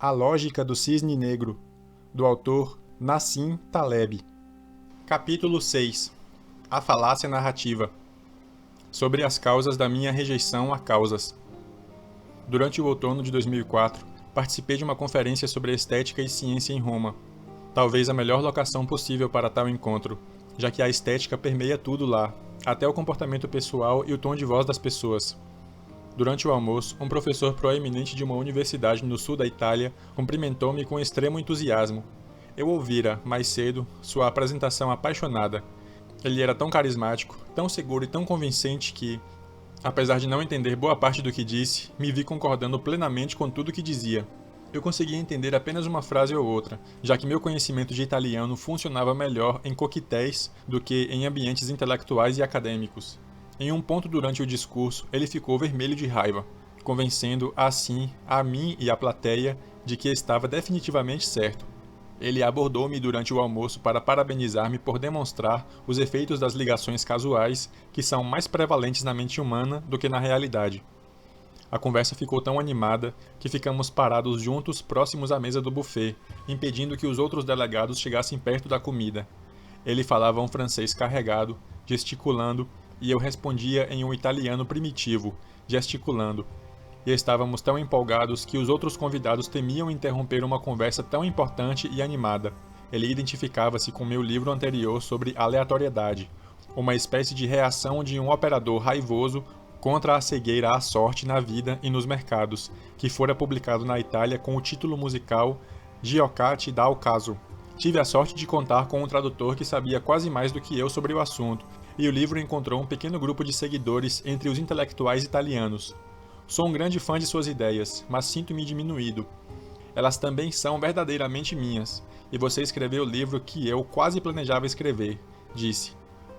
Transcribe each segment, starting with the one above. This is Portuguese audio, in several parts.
A Lógica do Cisne Negro, do autor Nassim Taleb. Capítulo 6. A falácia narrativa. Sobre as causas da minha rejeição a causas. Durante o outono de 2004, participei de uma conferência sobre estética e ciência em Roma. Talvez a melhor locação possível para tal encontro, já que a estética permeia tudo lá, até o comportamento pessoal e o tom de voz das pessoas. Durante o almoço, um professor proeminente de uma universidade no sul da Itália cumprimentou-me com extremo entusiasmo. Eu ouvira, mais cedo, sua apresentação apaixonada. Ele era tão carismático, tão seguro e tão convincente que, apesar de não entender boa parte do que disse, me vi concordando plenamente com tudo que dizia. Eu conseguia entender apenas uma frase ou outra, já que meu conhecimento de italiano funcionava melhor em coquetéis do que em ambientes intelectuais e acadêmicos. Em um ponto durante o discurso, ele ficou vermelho de raiva, convencendo, assim, a mim e a plateia de que estava definitivamente certo. Ele abordou-me durante o almoço para parabenizar-me por demonstrar os efeitos das ligações casuais que são mais prevalentes na mente humana do que na realidade. A conversa ficou tão animada que ficamos parados juntos próximos à mesa do buffet, impedindo que os outros delegados chegassem perto da comida. Ele falava um francês carregado, gesticulando, e eu respondia em um italiano primitivo, gesticulando. E estávamos tão empolgados que os outros convidados temiam interromper uma conversa tão importante e animada. Ele identificava-se com meu livro anterior sobre aleatoriedade, uma espécie de reação de um operador raivoso contra a cegueira à sorte na vida e nos mercados, que fora publicado na Itália com o título musical Giocati dal caso. Tive a sorte de contar com um tradutor que sabia quase mais do que eu sobre o assunto, e o livro encontrou um pequeno grupo de seguidores entre os intelectuais italianos. Sou um grande fã de suas ideias, mas sinto-me diminuído. Elas também são verdadeiramente minhas, e você escreveu o livro que eu quase planejava escrever, disse.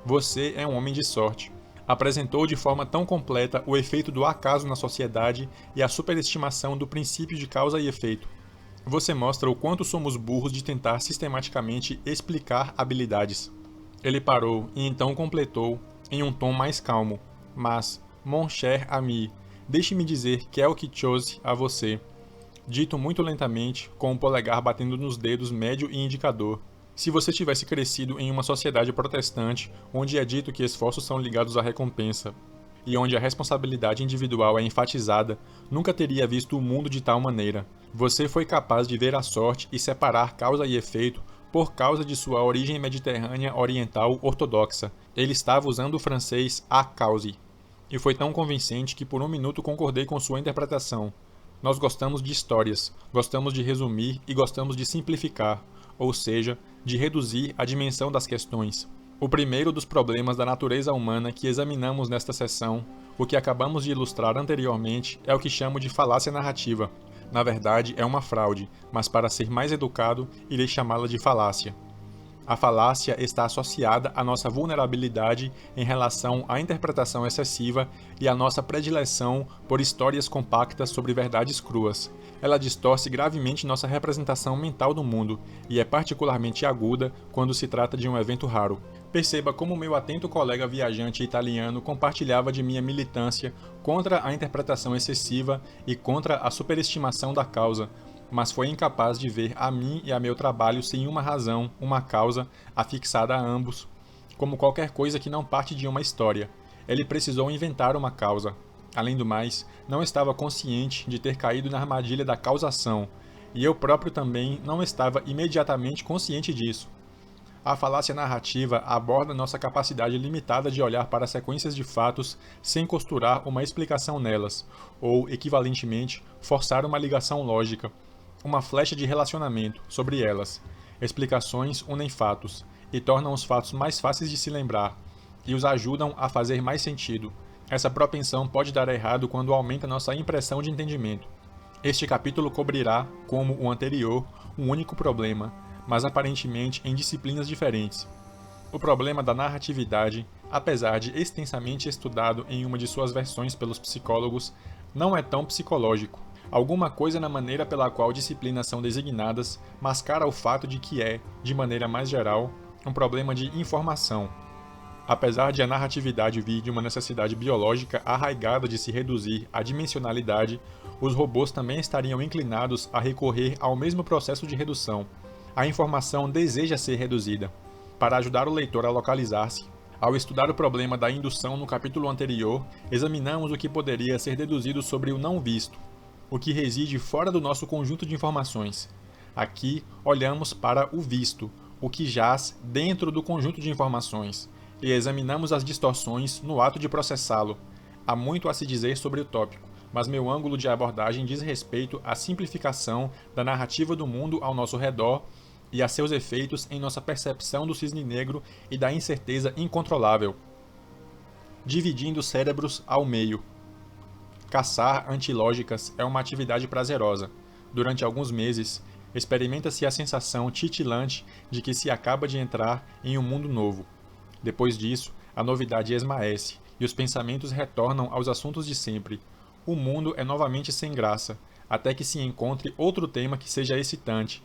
Você é um homem de sorte. Apresentou de forma tão completa o efeito do acaso na sociedade e a superestimação do princípio de causa e efeito. Você mostra o quanto somos burros de tentar sistematicamente explicar habilidades. Ele parou e então completou, em um tom mais calmo. Mas, mon cher ami, deixe-me dizer quelque chose a você. Dito muito lentamente, com o polegar batendo nos dedos médio e indicador. Se você tivesse crescido em uma sociedade protestante, onde é dito que esforços são ligados à recompensa, e onde a responsabilidade individual é enfatizada, nunca teria visto o mundo de tal maneira. Você foi capaz de ver a sorte e separar causa e efeito por causa de sua origem mediterrânea oriental ortodoxa. Ele estava usando o francês a cause. E foi tão convincente que por um minuto concordei com sua interpretação. Nós gostamos de histórias, gostamos de resumir e gostamos de simplificar, ou seja, de reduzir a dimensão das questões. O primeiro dos problemas da natureza humana que examinamos nesta sessão, o que acabamos de ilustrar anteriormente, é o que chamo de falácia narrativa. Na verdade, é uma fraude, mas para ser mais educado, irei chamá-la de falácia. A falácia está associada à nossa vulnerabilidade em relação à interpretação excessiva e à nossa predileção por histórias compactas sobre verdades cruas. Ela distorce gravemente nossa representação mental do mundo e é particularmente aguda quando se trata de um evento raro. Perceba como meu atento colega viajante italiano compartilhava de minha militância contra a interpretação excessiva e contra a superestimação da causa, mas foi incapaz de ver a mim e a meu trabalho sem uma razão, uma causa, afixada a ambos, como qualquer coisa que não parte de uma história. Ele precisou inventar uma causa. Além do mais, não estava consciente de ter caído na armadilha da causação, e eu próprio também não estava imediatamente consciente disso. A falácia narrativa aborda nossa capacidade limitada de olhar para sequências de fatos sem costurar uma explicação nelas, ou, equivalentemente, forçar uma ligação lógica, uma flecha de relacionamento sobre elas. Explicações unem fatos, e tornam os fatos mais fáceis de se lembrar, e os ajudam a fazer mais sentido. Essa propensão pode dar errado quando aumenta nossa impressão de entendimento. Este capítulo cobrirá, como o anterior, um único problema, mas aparentemente em disciplinas diferentes. O problema da narratividade, apesar de extensamente estudado em uma de suas versões pelos psicólogos, não é tão psicológico. Alguma coisa na maneira pela qual disciplinas são designadas mascara o fato de que é, de maneira mais geral, um problema de informação. Apesar de a narratividade vir de uma necessidade biológica arraigada de se reduzir à dimensionalidade, os robôs também estariam inclinados a recorrer ao mesmo processo de redução. A informação deseja ser reduzida. Para ajudar o leitor a localizar-se, ao estudar o problema da indução no capítulo anterior, examinamos o que poderia ser deduzido sobre o não visto, o que reside fora do nosso conjunto de informações. Aqui, olhamos para o visto, o que jaz dentro do conjunto de informações, e examinamos as distorções no ato de processá-lo. Há muito a se dizer sobre o tópico, mas meu ângulo de abordagem diz respeito à simplificação da narrativa do mundo ao nosso redor e a seus efeitos em nossa percepção do cisne negro e da incerteza incontrolável. Dividindo cérebros ao meio. Caçar antilógicas é uma atividade prazerosa. Durante alguns meses, experimenta-se a sensação titilante de que se acaba de entrar em um mundo novo. Depois disso, a novidade esmaece e os pensamentos retornam aos assuntos de sempre. O mundo é novamente sem graça, até que se encontre outro tema que seja excitante,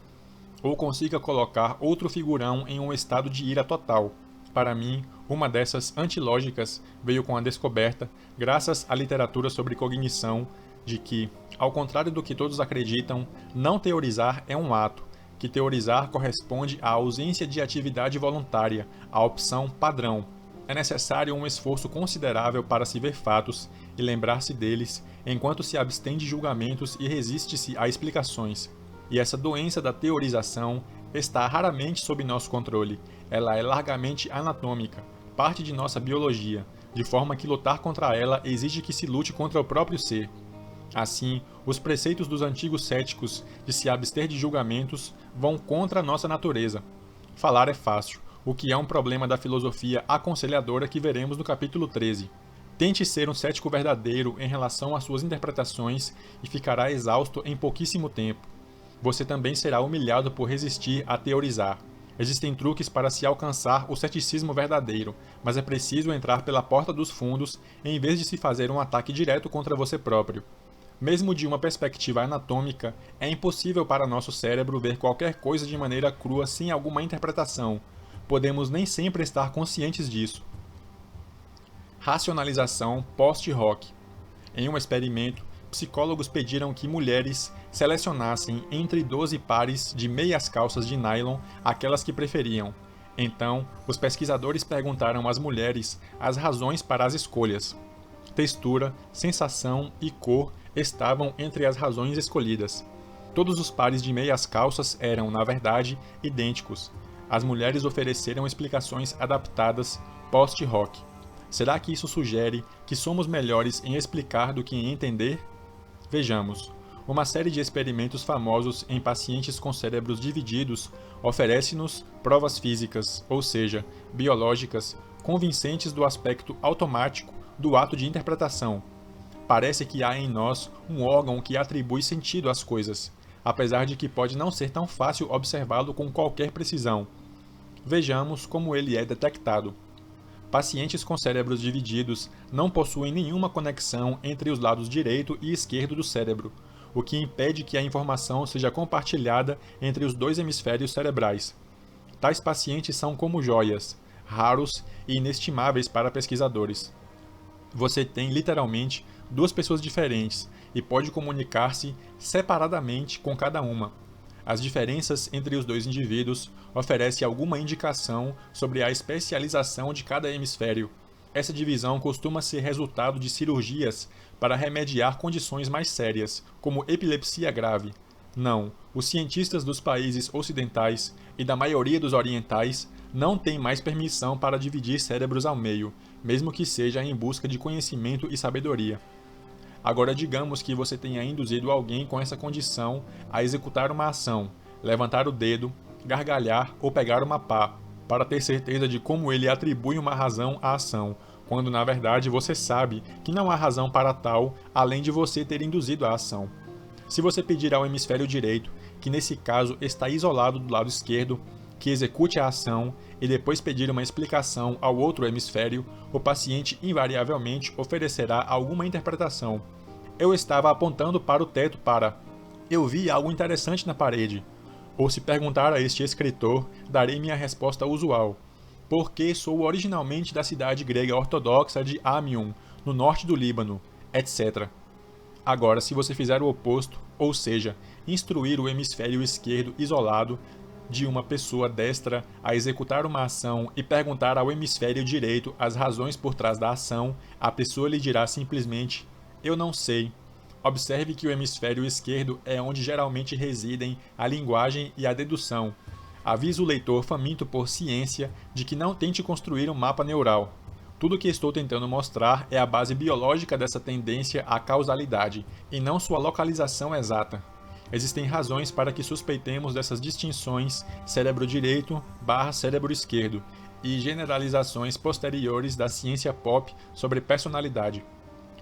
ou consiga colocar outro figurão em um estado de ira total. Para mim, uma dessas antilógicas veio com a descoberta, graças à literatura sobre cognição, de que, ao contrário do que todos acreditam, não teorizar é um ato, que teorizar corresponde à ausência de atividade voluntária, à opção padrão. É necessário um esforço considerável para se ver fatos e lembrar-se deles, enquanto se abstém de julgamentos e resiste-se a explicações. E essa doença da teorização está raramente sob nosso controle. Ela é largamente anatômica, parte de nossa biologia, de forma que lutar contra ela exige que se lute contra o próprio ser. Assim, os preceitos dos antigos céticos de se abster de julgamentos vão contra a nossa natureza. Falar é fácil, o que é um problema da filosofia aconselhadora que veremos no capítulo 13. Tente ser um cético verdadeiro em relação às suas interpretações e ficará exausto em pouquíssimo tempo. Você também será humilhado por resistir a teorizar. Existem truques para se alcançar o ceticismo verdadeiro, mas é preciso entrar pela porta dos fundos em vez de se fazer um ataque direto contra você próprio. Mesmo de uma perspectiva anatômica, é impossível para nosso cérebro ver qualquer coisa de maneira crua sem alguma interpretação. Podemos nem sempre estar conscientes disso. Racionalização post-hoc. Em um experimento, psicólogos pediram que mulheres selecionassem entre 12 pares de meias calças de nylon aquelas que preferiam. Então, os pesquisadores perguntaram às mulheres as razões para as escolhas. Textura, sensação e cor estavam entre as razões escolhidas. Todos os pares de meias calças eram, na verdade, idênticos. As mulheres ofereceram explicações adaptadas post-hoc. Será que isso sugere que somos melhores em explicar do que em entender? Vejamos. Uma série de experimentos famosos em pacientes com cérebros divididos oferece-nos provas físicas, ou seja, biológicas, convincentes do aspecto automático do ato de interpretação. Parece que há em nós um órgão que atribui sentido às coisas, apesar de que pode não ser tão fácil observá-lo com qualquer precisão. Vejamos como ele é detectado. Pacientes com cérebros divididos não possuem nenhuma conexão entre os lados direito e esquerdo do cérebro, o que impede que a informação seja compartilhada entre os dois hemisférios cerebrais. Tais pacientes são como joias, raros e inestimáveis para pesquisadores. Você tem, literalmente, duas pessoas diferentes e pode comunicar-se separadamente com cada uma. As diferenças entre os dois indivíduos oferecem alguma indicação sobre a especialização de cada hemisfério. Essa divisão costuma ser resultado de cirurgias para remediar condições mais sérias, como epilepsia grave. Não, os cientistas dos países ocidentais e da maioria dos orientais não têm mais permissão para dividir cérebros ao meio, mesmo que seja em busca de conhecimento e sabedoria. Agora digamos que você tenha induzido alguém com essa condição a executar uma ação, levantar o dedo, gargalhar ou pegar uma pá, para ter certeza de como ele atribui uma razão à ação, quando na verdade você sabe que não há razão para tal além de você ter induzido a ação. Se você pedir ao hemisfério direito, que nesse caso está isolado do lado esquerdo, que execute a ação e depois pedir uma explicação ao outro hemisfério, o paciente invariavelmente oferecerá alguma interpretação. Eu estava apontando para o teto para "eu vi algo interessante na parede", ou se perguntar a este escritor, darei minha resposta usual. porque sou originalmente da cidade grega ortodoxa de Amion, no norte do Líbano, etc. Agora, se você fizer o oposto, ou seja, instruir o hemisfério esquerdo isolado de uma pessoa destra a executar uma ação e perguntar ao hemisfério direito as razões por trás da ação, a pessoa lhe dirá simplesmente: "Eu não sei". Observe que o hemisfério esquerdo é onde geralmente residem a linguagem e a dedução. Aviso o leitor faminto por ciência de que não tente construir um mapa neural. Tudo o que estou tentando mostrar é a base biológica dessa tendência à causalidade, e não sua localização exata. Existem razões para que suspeitemos dessas distinções cérebro direito / cérebro esquerdo e generalizações posteriores da ciência pop sobre personalidade.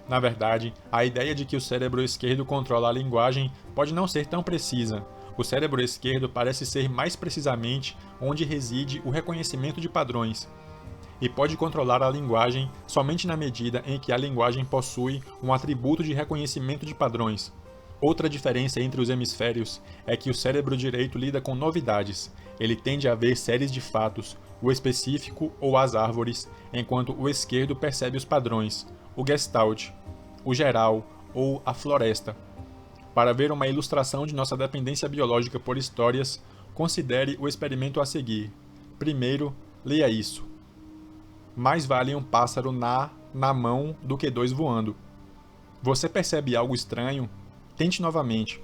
Na verdade, a ideia de que o cérebro esquerdo controla a linguagem pode não ser tão precisa. O cérebro esquerdo parece ser mais precisamente onde reside o reconhecimento de padrões, e pode controlar a linguagem somente na medida em que a linguagem possui um atributo de reconhecimento de padrões. Outra diferença entre os hemisférios é que o cérebro direito lida com novidades. Ele tende a ver séries de fatos, o específico ou as árvores, enquanto o esquerdo percebe os padrões, o gestalt, o geral ou a floresta. Para ver uma ilustração de nossa dependência biológica por histórias, considere o experimento a seguir. Primeiro, leia isso. Mais vale um pássaro na mão do que dois voando. Você percebe algo estranho? Tente novamente.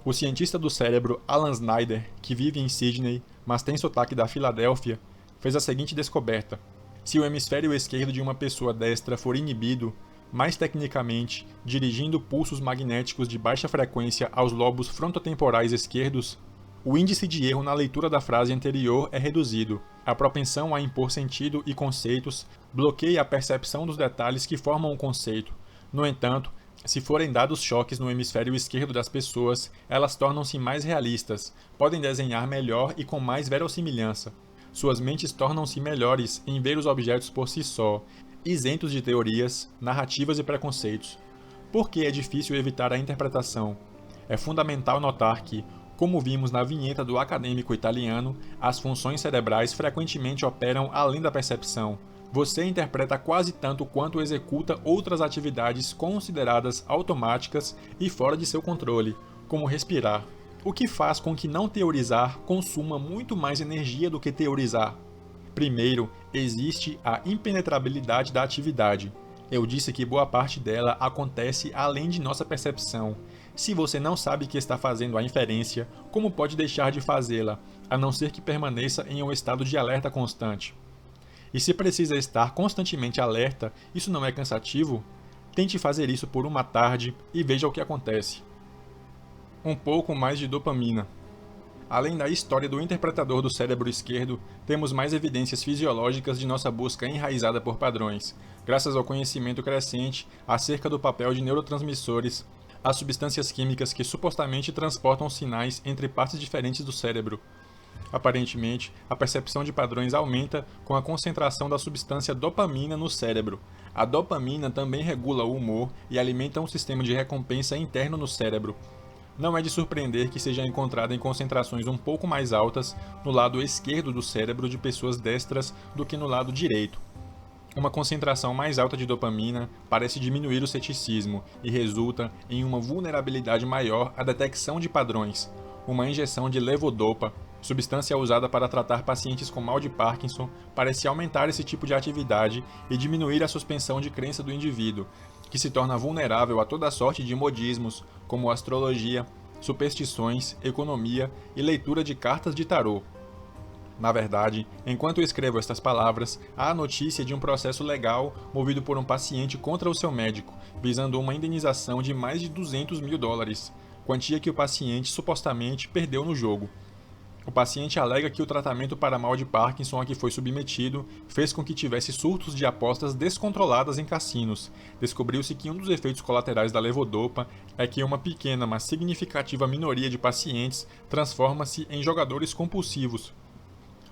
O cientista do cérebro Alan Snyder, que vive em Sydney, mas tem sotaque da Filadélfia, fez a seguinte descoberta. Se o hemisfério esquerdo de uma pessoa destra for inibido, mais tecnicamente, dirigindo pulsos magnéticos de baixa frequência aos lobos frontotemporais esquerdos, o índice de erro na leitura da frase anterior é reduzido. A propensão a impor sentido e conceitos bloqueia a percepção dos detalhes que formam o conceito. No entanto, se forem dados choques no hemisfério esquerdo das pessoas, elas tornam-se mais realistas, podem desenhar melhor e com mais verossimilhança. Suas mentes tornam-se melhores em ver os objetos por si só, isentos de teorias, narrativas e preconceitos. Por que é difícil evitar a interpretação? É fundamental notar que, como vimos na vinheta do acadêmico italiano, as funções cerebrais frequentemente operam além da percepção. Você interpreta quase tanto quanto executa outras atividades consideradas automáticas e fora de seu controle, como respirar, o que faz com que não teorizar consuma muito mais energia do que teorizar. Primeiro, existe a impenetrabilidade da atividade. Eu disse que boa parte dela acontece além de nossa percepção. Se você não sabe que está fazendo a inferência, como pode deixar de fazê-la, a não ser que permaneça em um estado de alerta constante? E se precisa estar constantemente alerta, isso não é cansativo? Tente fazer isso por uma tarde e veja o que acontece. Um pouco mais de dopamina. Além da história do interpretador do cérebro esquerdo, temos mais evidências fisiológicas de nossa busca enraizada por padrões, graças ao conhecimento crescente acerca do papel de neurotransmissores, as substâncias químicas que supostamente transportam sinais entre partes diferentes do cérebro. Aparentemente, a percepção de padrões aumenta com a concentração da substância dopamina no cérebro. A dopamina também regula o humor e alimenta um sistema de recompensa interno no cérebro. Não é de surpreender que seja encontrada em concentrações um pouco mais altas no lado esquerdo do cérebro de pessoas destras do que no lado direito. Uma concentração mais alta de dopamina parece diminuir o ceticismo e resulta em uma vulnerabilidade maior à detecção de padrões. Uma injeção de levodopa, substância usada para tratar pacientes com mal de Parkinson, parece aumentar esse tipo de atividade e diminuir a suspensão de crença do indivíduo, que se torna vulnerável a toda sorte de modismos, como astrologia, superstições, economia e leitura de cartas de tarô. Na verdade, enquanto escrevo estas palavras, há a notícia de um processo legal movido por um paciente contra o seu médico, visando uma indenização de mais de $200 mil, quantia que o paciente supostamente perdeu no jogo. O paciente alega que o tratamento para mal de Parkinson a que foi submetido fez com que tivesse surtos de apostas descontroladas em cassinos. Descobriu-se que um dos efeitos colaterais da levodopa é que uma pequena, mas significativa minoria de pacientes transforma-se em jogadores compulsivos.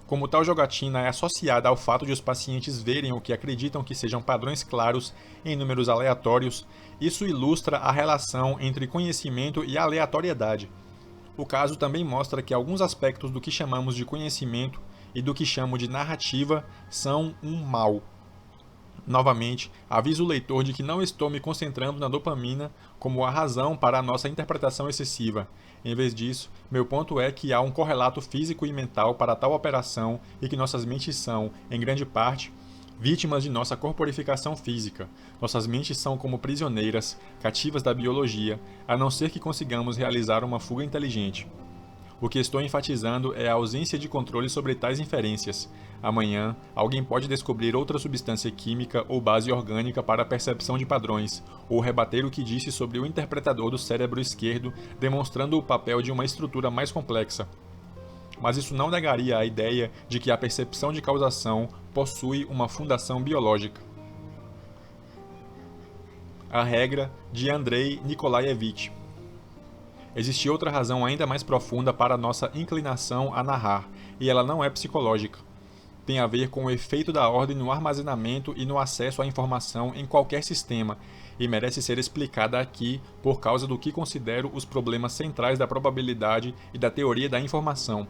Como tal jogatina é associada ao fato de os pacientes verem o que acreditam que sejam padrões claros em números aleatórios, isso ilustra a relação entre conhecimento e aleatoriedade. O caso também mostra que alguns aspectos do que chamamos de conhecimento, e do que chamo de narrativa são um mal. Novamente, aviso o leitor de que não estou me concentrando na dopamina como a razão para a nossa interpretação excessiva. Em vez disso, meu ponto é que há um correlato físico e mental para tal operação e que nossas mentes são, em grande parte, vítimas de nossa corporificação física. Nossas mentes são como prisioneiras, cativas da biologia, a não ser que consigamos realizar uma fuga inteligente. O que estou enfatizando é a ausência de controle sobre tais inferências. Amanhã, alguém pode descobrir outra substância química ou base orgânica para a percepção de padrões, ou rebater o que disse sobre o interpretador do cérebro esquerdo, demonstrando o papel de uma estrutura mais complexa. Mas isso não negaria a ideia de que a percepção de causação possui uma fundação biológica. A regra de Andrei Nikolaevich. Existe outra razão ainda mais profunda para nossa inclinação a narrar, e ela não é psicológica. Tem a ver com o efeito da ordem no armazenamento e no acesso à informação em qualquer sistema, e merece ser explicada aqui por causa do que considero os problemas centrais da probabilidade e da teoria da informação.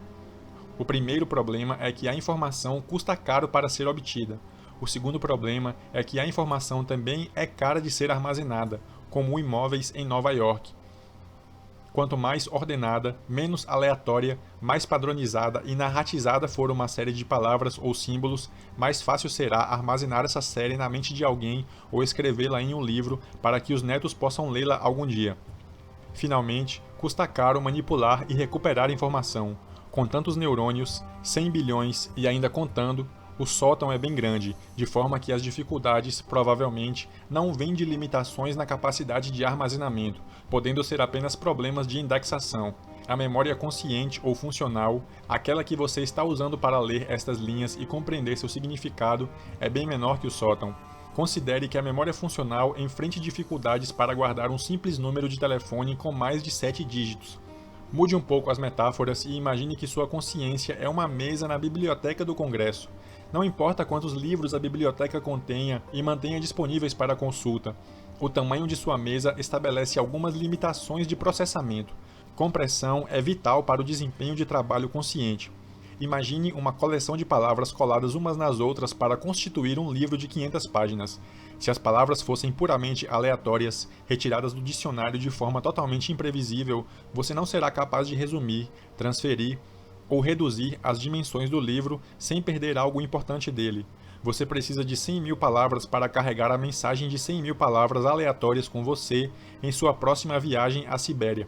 O primeiro problema é que a informação custa caro para ser obtida. O segundo problema é que a informação também é cara de ser armazenada, como imóveis em Nova York. Quanto mais ordenada, menos aleatória, mais padronizada e narratizada for uma série de palavras ou símbolos, mais fácil será armazenar essa série na mente de alguém ou escrevê-la em um livro para que os netos possam lê-la algum dia. Finalmente, custa caro manipular e recuperar informação. Com tantos neurônios, 100 bilhões e ainda contando, o sótão é bem grande, de forma que as dificuldades, provavelmente, não vêm de limitações na capacidade de armazenamento, podendo ser apenas problemas de indexação. A memória consciente ou funcional, aquela que você está usando para ler estas linhas e compreender seu significado, é bem menor que o sótão. Considere que a memória funcional enfrente dificuldades para guardar um simples número de telefone com mais de 7 dígitos. Mude um pouco as metáforas e imagine que sua consciência é uma mesa na biblioteca do Congresso. Não importa quantos livros a biblioteca contenha e mantenha disponíveis para consulta, o tamanho de sua mesa estabelece algumas limitações de processamento. Compressão é vital para o desempenho de trabalho consciente. Imagine uma coleção de palavras coladas umas nas outras para constituir um livro de 500 páginas. Se as palavras fossem puramente aleatórias, retiradas do dicionário de forma totalmente imprevisível, você não será capaz de resumir, transferir ou reduzir as dimensões do livro sem perder algo importante dele. Você precisa de 100.000 palavras para carregar a mensagem de 100.000 palavras aleatórias com você em sua próxima viagem à Sibéria.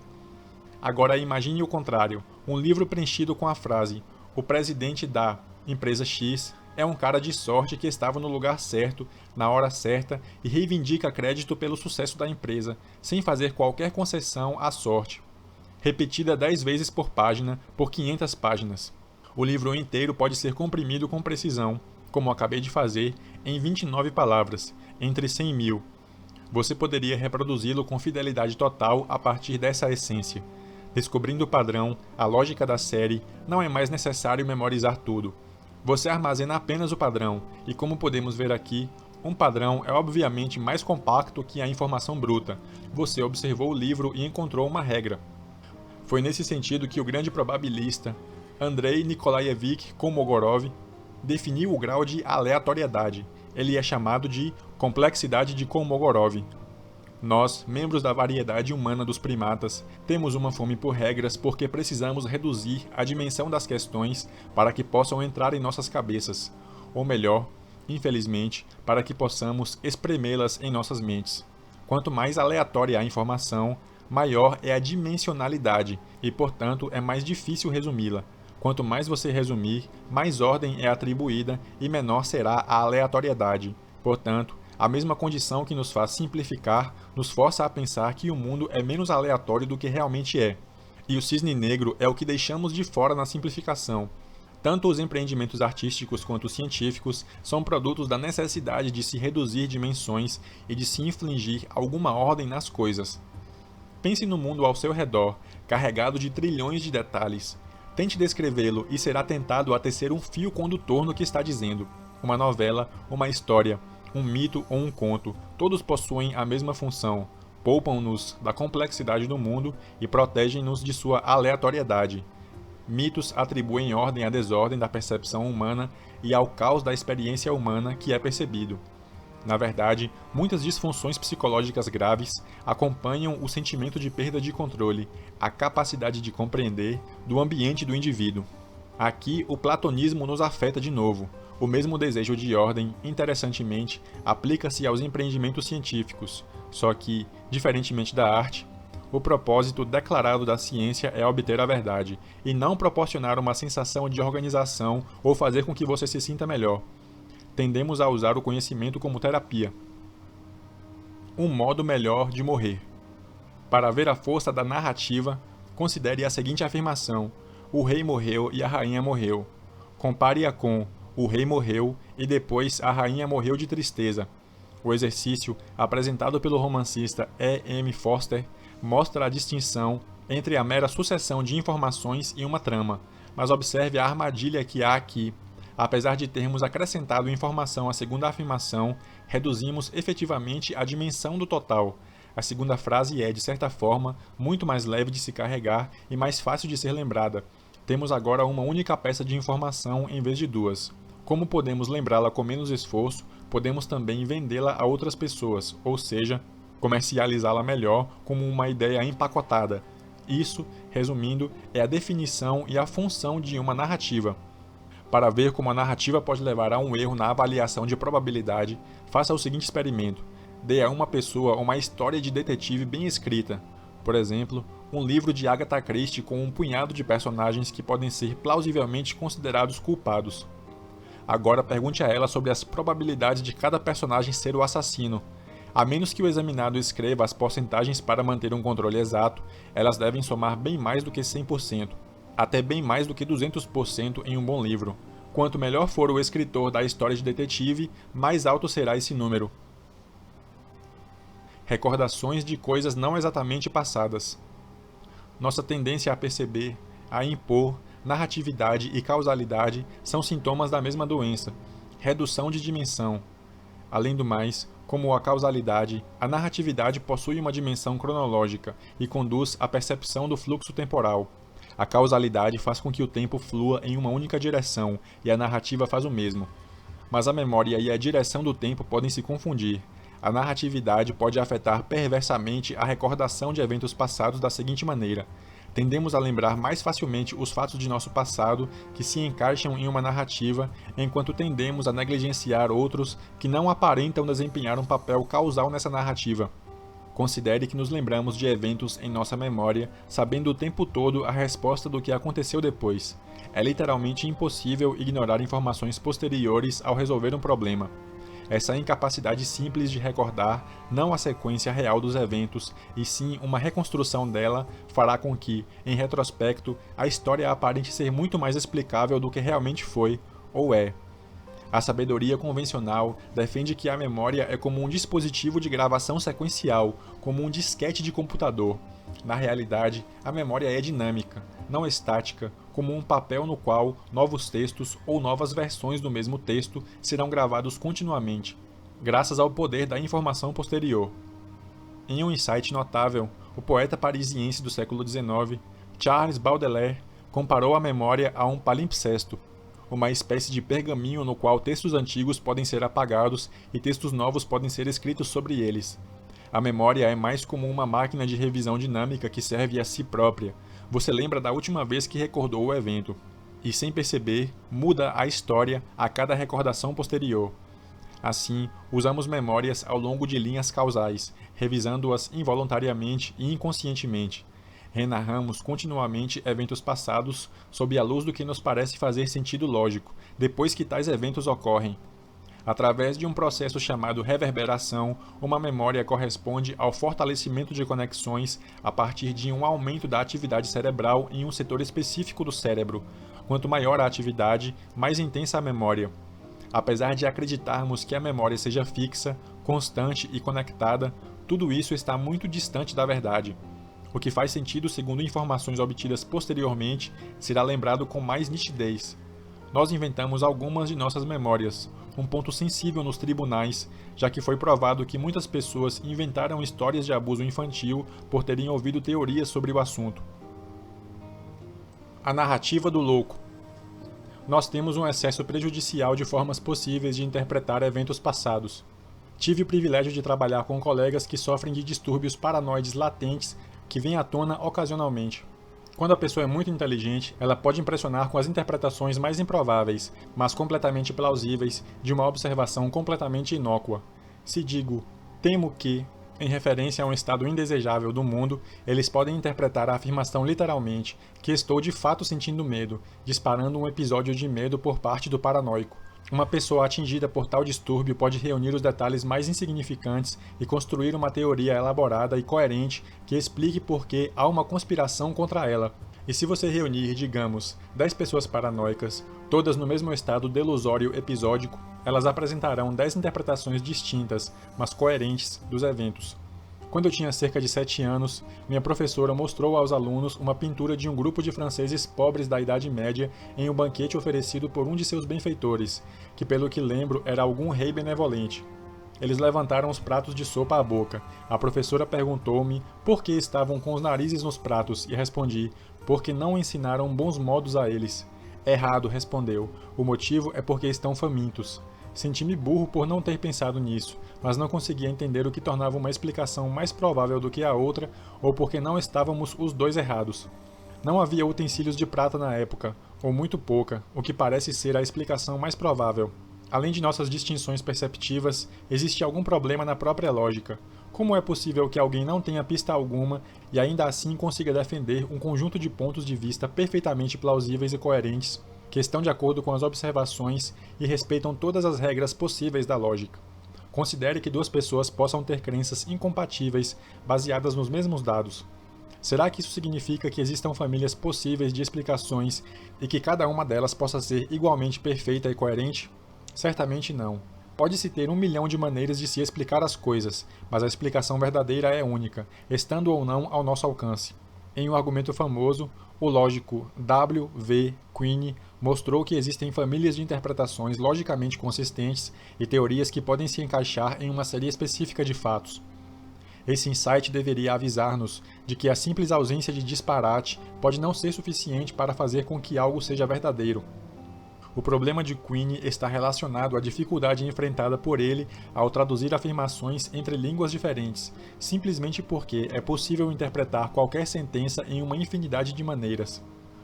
Agora imagine o contrário, um livro preenchido com a frase: o presidente da empresa X é um cara de sorte que estava no lugar certo, na hora certa e reivindica crédito pelo sucesso da empresa, sem fazer qualquer concessão à sorte. Repetida 10 vezes por página, por 500 páginas. O livro inteiro pode ser comprimido com precisão, como acabei de fazer, em 29 palavras, entre 100.000. Você poderia reproduzi-lo com fidelidade total a partir dessa essência. Descobrindo o padrão, a lógica da série, não é mais necessário memorizar tudo. Você armazena apenas o padrão, e como podemos ver aqui, um padrão é obviamente mais compacto que a informação bruta. Você observou o livro e encontrou uma regra. Foi nesse sentido que o grande probabilista Andrei Nikolaevich Kolmogorov definiu o grau de aleatoriedade. Ele é chamado de complexidade de Kolmogorov. Nós, membros da variedade humana dos primatas, temos uma fome por regras porque precisamos reduzir a dimensão das questões para que possam entrar em nossas cabeças, ou melhor, infelizmente, para que possamos espremê-las em nossas mentes. Quanto mais aleatória a informação, maior é a dimensionalidade e, portanto, é mais difícil resumi-la. Quanto mais você resumir, mais ordem é atribuída e menor será a aleatoriedade. Portanto, a mesma condição que nos faz simplificar nos força a pensar que o mundo é menos aleatório do que realmente é. E o cisne negro é o que deixamos de fora na simplificação. Tanto os empreendimentos artísticos quanto os científicos são produtos da necessidade de se reduzir dimensões e de se infligir alguma ordem nas coisas. Pense no mundo ao seu redor, carregado de trilhões de detalhes. Tente descrevê-lo e será tentado a tecer um fio condutor no que está dizendo. Uma novela, uma história, um mito ou um conto, todos possuem a mesma função. Poupam-nos da complexidade do mundo e protegem-nos de sua aleatoriedade. Mitos atribuem ordem à desordem da percepção humana e ao caos da experiência humana que é percebido. Na verdade, muitas disfunções psicológicas graves acompanham o sentimento de perda de controle, a capacidade de compreender do ambiente do indivíduo. Aqui, o platonismo nos afeta de novo. O mesmo desejo de ordem, interessantemente, aplica-se aos empreendimentos científicos, só que, diferentemente da arte, o propósito declarado da ciência é obter a verdade, e não proporcionar uma sensação de organização ou fazer com que você se sinta melhor. Tendemos a usar o conhecimento como terapia. Um modo melhor de morrer. Para ver a força da narrativa, considere a seguinte afirmação: o rei morreu e a rainha morreu. Compare-a com o rei morreu e depois a rainha morreu de tristeza. O exercício, apresentado pelo romancista E. M. Forster, mostra a distinção entre a mera sucessão de informações e uma trama, mas observe a armadilha que há aqui. Apesar de termos acrescentado informação à segunda afirmação, reduzimos efetivamente a dimensão do total. A segunda frase é, de certa forma, muito mais leve de se carregar e mais fácil de ser lembrada. Temos agora uma única peça de informação em vez de duas. Como podemos lembrá-la com menos esforço, podemos também vendê-la a outras pessoas, ou seja, comercializá-la melhor como uma ideia empacotada. Isso, resumindo, é a definição e a função de uma narrativa. Para ver como a narrativa pode levar a um erro na avaliação de probabilidade, faça o seguinte experimento. Dê a uma pessoa uma história de detetive bem escrita. Por exemplo, um livro de Agatha Christie com um punhado de personagens que podem ser plausivelmente considerados culpados. Agora pergunte a ela sobre as probabilidades de cada personagem ser o assassino. A menos que o examinado escreva as porcentagens para manter um controle exato, elas devem somar bem mais do que 100%. Até bem mais do que 200% em um bom livro. Quanto melhor for o escritor da história de detetive, mais alto será esse número. Recordações de coisas não exatamente passadas. Nossa tendência a perceber, a impor, narratividade e causalidade são sintomas da mesma doença, redução de dimensão. Além do mais, como a causalidade, a narratividade possui uma dimensão cronológica e conduz à percepção do fluxo temporal. A causalidade faz com que o tempo flua em uma única direção, e a narrativa faz o mesmo. Mas a memória e a direção do tempo podem se confundir. A narratividade pode afetar perversamente a recordação de eventos passados da seguinte maneira: tendemos a lembrar mais facilmente os fatos de nosso passado que se encaixam em uma narrativa, enquanto tendemos a negligenciar outros que não aparentam desempenhar um papel causal nessa narrativa. Considere que nos lembramos de eventos em nossa memória, sabendo o tempo todo a resposta do que aconteceu depois. É literalmente impossível ignorar informações posteriores ao resolver um problema. Essa incapacidade simples de recordar não a sequência real dos eventos, e sim uma reconstrução dela, fará com que, em retrospecto, a história aparente ser muito mais explicável do que realmente foi, ou é. A sabedoria convencional defende que a memória é como um dispositivo de gravação sequencial, como um disquete de computador. Na realidade, a memória é dinâmica, não estática, como um papel no qual novos textos ou novas versões do mesmo texto serão gravados continuamente, graças ao poder da informação posterior. Em um insight notável, o poeta parisiense do século XIX, Charles Baudelaire, comparou a memória a um palimpsesto, uma espécie de pergaminho no qual textos antigos podem ser apagados e textos novos podem ser escritos sobre eles. A memória é mais como uma máquina de revisão dinâmica que serve a si própria. Você lembra da última vez que recordou o evento, e sem perceber, muda a história a cada recordação posterior. Assim, usamos memórias ao longo de linhas causais, revisando-as involuntariamente e inconscientemente. Renarramos continuamente eventos passados sob a luz do que nos parece fazer sentido lógico, depois que tais eventos ocorrem. Através de um processo chamado reverberação, uma memória corresponde ao fortalecimento de conexões a partir de um aumento da atividade cerebral em um setor específico do cérebro. Quanto maior a atividade, mais intensa a memória. Apesar de acreditarmos que a memória seja fixa, constante e conectada, tudo isso está muito distante da verdade. O que faz sentido segundo informações obtidas posteriormente será lembrado com mais nitidez. Nós inventamos algumas de nossas memórias, um ponto sensível nos tribunais, já que foi provado que muitas pessoas inventaram histórias de abuso infantil por terem ouvido teorias sobre o assunto. A narrativa do louco. Nós temos um excesso prejudicial de formas possíveis de interpretar eventos passados. Tive o privilégio de trabalhar com colegas que sofrem de distúrbios paranoides latentes que vêm à tona ocasionalmente. Quando a pessoa é muito inteligente, ela pode impressionar com as interpretações mais improváveis, mas completamente plausíveis, de uma observação completamente inócua. Se digo, temo que, em referência a um estado indesejável do mundo, eles podem interpretar a afirmação literalmente, que estou de fato sentindo medo, disparando um episódio de medo por parte do paranoico. Uma pessoa atingida por tal distúrbio pode reunir os detalhes mais insignificantes e construir uma teoria elaborada e coerente que explique por que há uma conspiração contra ela. E se você reunir, digamos, 10 pessoas paranoicas, todas no mesmo estado delusório episódico, elas apresentarão 10 interpretações distintas, mas coerentes, dos eventos. Quando eu tinha cerca de 7 anos, minha professora mostrou aos alunos uma pintura de um grupo de franceses pobres da Idade Média em um banquete oferecido por um de seus benfeitores, que pelo que lembro era algum rei benevolente. Eles levantaram os pratos de sopa à boca. A professora perguntou-me por que estavam com os narizes nos pratos e respondi, porque não ensinaram bons modos a eles. Errado, respondeu. O motivo é porque estão famintos. Senti-me burro por não ter pensado nisso, mas não conseguia entender o que tornava uma explicação mais provável do que a outra, ou porque não estávamos os dois errados. Não havia utensílios de prata na época, ou muito pouca, o que parece ser a explicação mais provável. Além de nossas distinções perceptivas, existe algum problema na própria lógica. Como é possível que alguém não tenha pista alguma e ainda assim consiga defender um conjunto de pontos de vista perfeitamente plausíveis e coerentes, que estão de acordo com as observações e respeitam todas as regras possíveis da lógica? Considere que duas pessoas possam ter crenças incompatíveis baseadas nos mesmos dados. Será que isso significa que existam famílias possíveis de explicações e que cada uma delas possa ser igualmente perfeita e coerente? Certamente não. Pode-se ter 1 milhão de maneiras de se explicar as coisas, mas a explicação verdadeira é única, estando ou não ao nosso alcance. Em um argumento famoso, o lógico W. V. Quine mostrou que existem famílias de interpretações logicamente consistentes e teorias que podem se encaixar em uma série específica de fatos. Esse insight deveria avisar-nos de que a simples ausência de disparate pode não ser suficiente para fazer com que algo seja verdadeiro. O problema de Quine está relacionado à dificuldade enfrentada por ele ao traduzir afirmações entre línguas diferentes, simplesmente porque é possível interpretar qualquer sentença em uma infinidade de maneiras.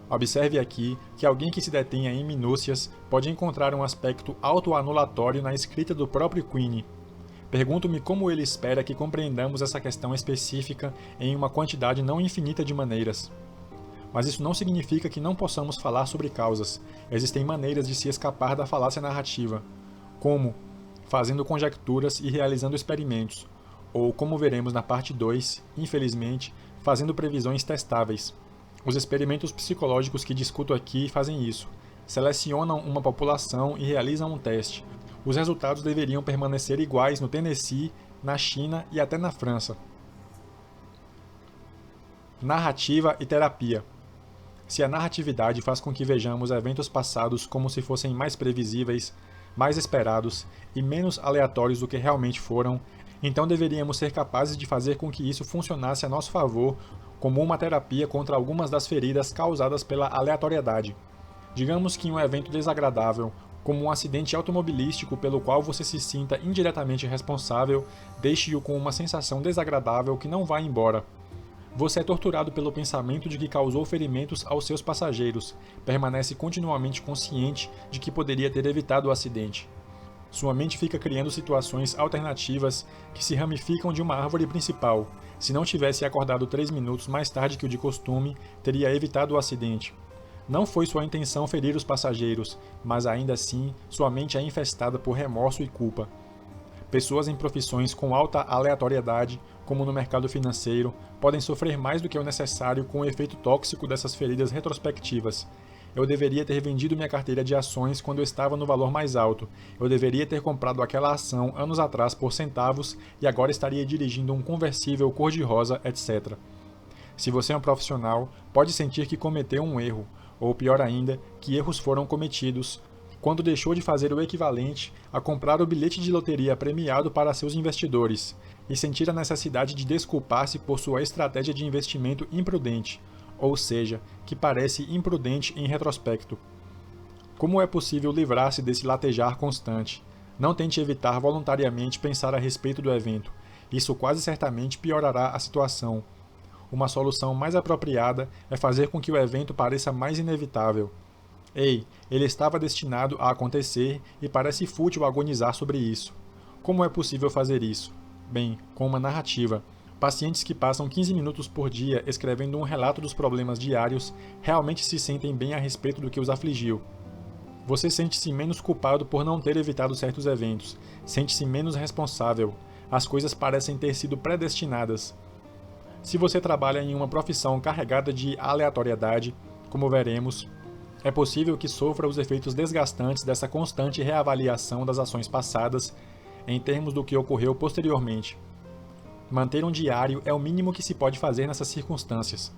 Observe aqui que alguém que se detenha em minúcias pode encontrar um aspecto autoanulatório na escrita do próprio Quine. Pergunto-me como ele espera que compreendamos essa questão específica em uma quantidade não infinita de maneiras. Mas isso não significa que não possamos falar sobre causas. Existem maneiras de se escapar da falácia narrativa, como fazendo conjecturas e realizando experimentos, ou, como veremos na parte 2, infelizmente, fazendo previsões testáveis. Os experimentos psicológicos que discuto aqui fazem isso. Selecionam uma população e realizam um teste. Os resultados deveriam permanecer iguais no Tennessee, na China e até na França. Narrativa e terapia. Se a narratividade faz com que vejamos eventos passados como se fossem mais previsíveis, mais esperados e menos aleatórios do que realmente foram, então deveríamos ser capazes de fazer com que isso funcionasse a nosso favor como uma terapia contra algumas das feridas causadas pela aleatoriedade. Digamos que um evento desagradável, como um acidente automobilístico pelo qual você se sinta indiretamente responsável, deixe-o com uma sensação desagradável que não vai embora. Você é torturado pelo pensamento de que causou ferimentos aos seus passageiros, permanece continuamente consciente de que poderia ter evitado o acidente. Sua mente fica criando situações alternativas que se ramificam de uma árvore principal. Se não tivesse acordado 3 minutos mais tarde que o de costume, teria evitado o acidente. Não foi sua intenção ferir os passageiros, mas ainda assim, sua mente é infestada por remorso e culpa. Pessoas em profissões com alta aleatoriedade, como no mercado financeiro, podem sofrer mais do que o necessário com o efeito tóxico dessas feridas retrospectivas. Eu deveria ter vendido minha carteira de ações quando eu estava no valor mais alto. Eu deveria ter comprado aquela ação anos atrás por centavos e agora estaria dirigindo um conversível cor-de-rosa, etc. Se você é um profissional, pode sentir que cometeu um erro, ou pior ainda, que erros foram cometidos, quando deixou de fazer o equivalente a comprar o bilhete de loteria premiado para seus investidores, e sentir a necessidade de desculpar-se por sua estratégia de investimento imprudente, ou seja, que parece imprudente em retrospecto. Como é possível livrar-se desse latejar constante? Não tente evitar voluntariamente pensar a respeito do evento. Isso quase certamente piorará a situação. Uma solução mais apropriada é fazer com que o evento pareça mais inevitável. Ei, ele estava destinado a acontecer e parece fútil agonizar sobre isso. Como é possível fazer isso? Bem, com uma narrativa. Pacientes que passam 15 minutos por dia escrevendo um relato dos problemas diários realmente se sentem bem a respeito do que os afligiu. Você sente-se menos culpado por não ter evitado certos eventos, sente-se menos responsável. As coisas parecem ter sido predestinadas. Se você trabalha em uma profissão carregada de aleatoriedade, como veremos, é possível que sofra os efeitos desgastantes dessa constante reavaliação das ações passadas em termos do que ocorreu posteriormente. Manter um diário é o mínimo que se pode fazer nessas circunstâncias.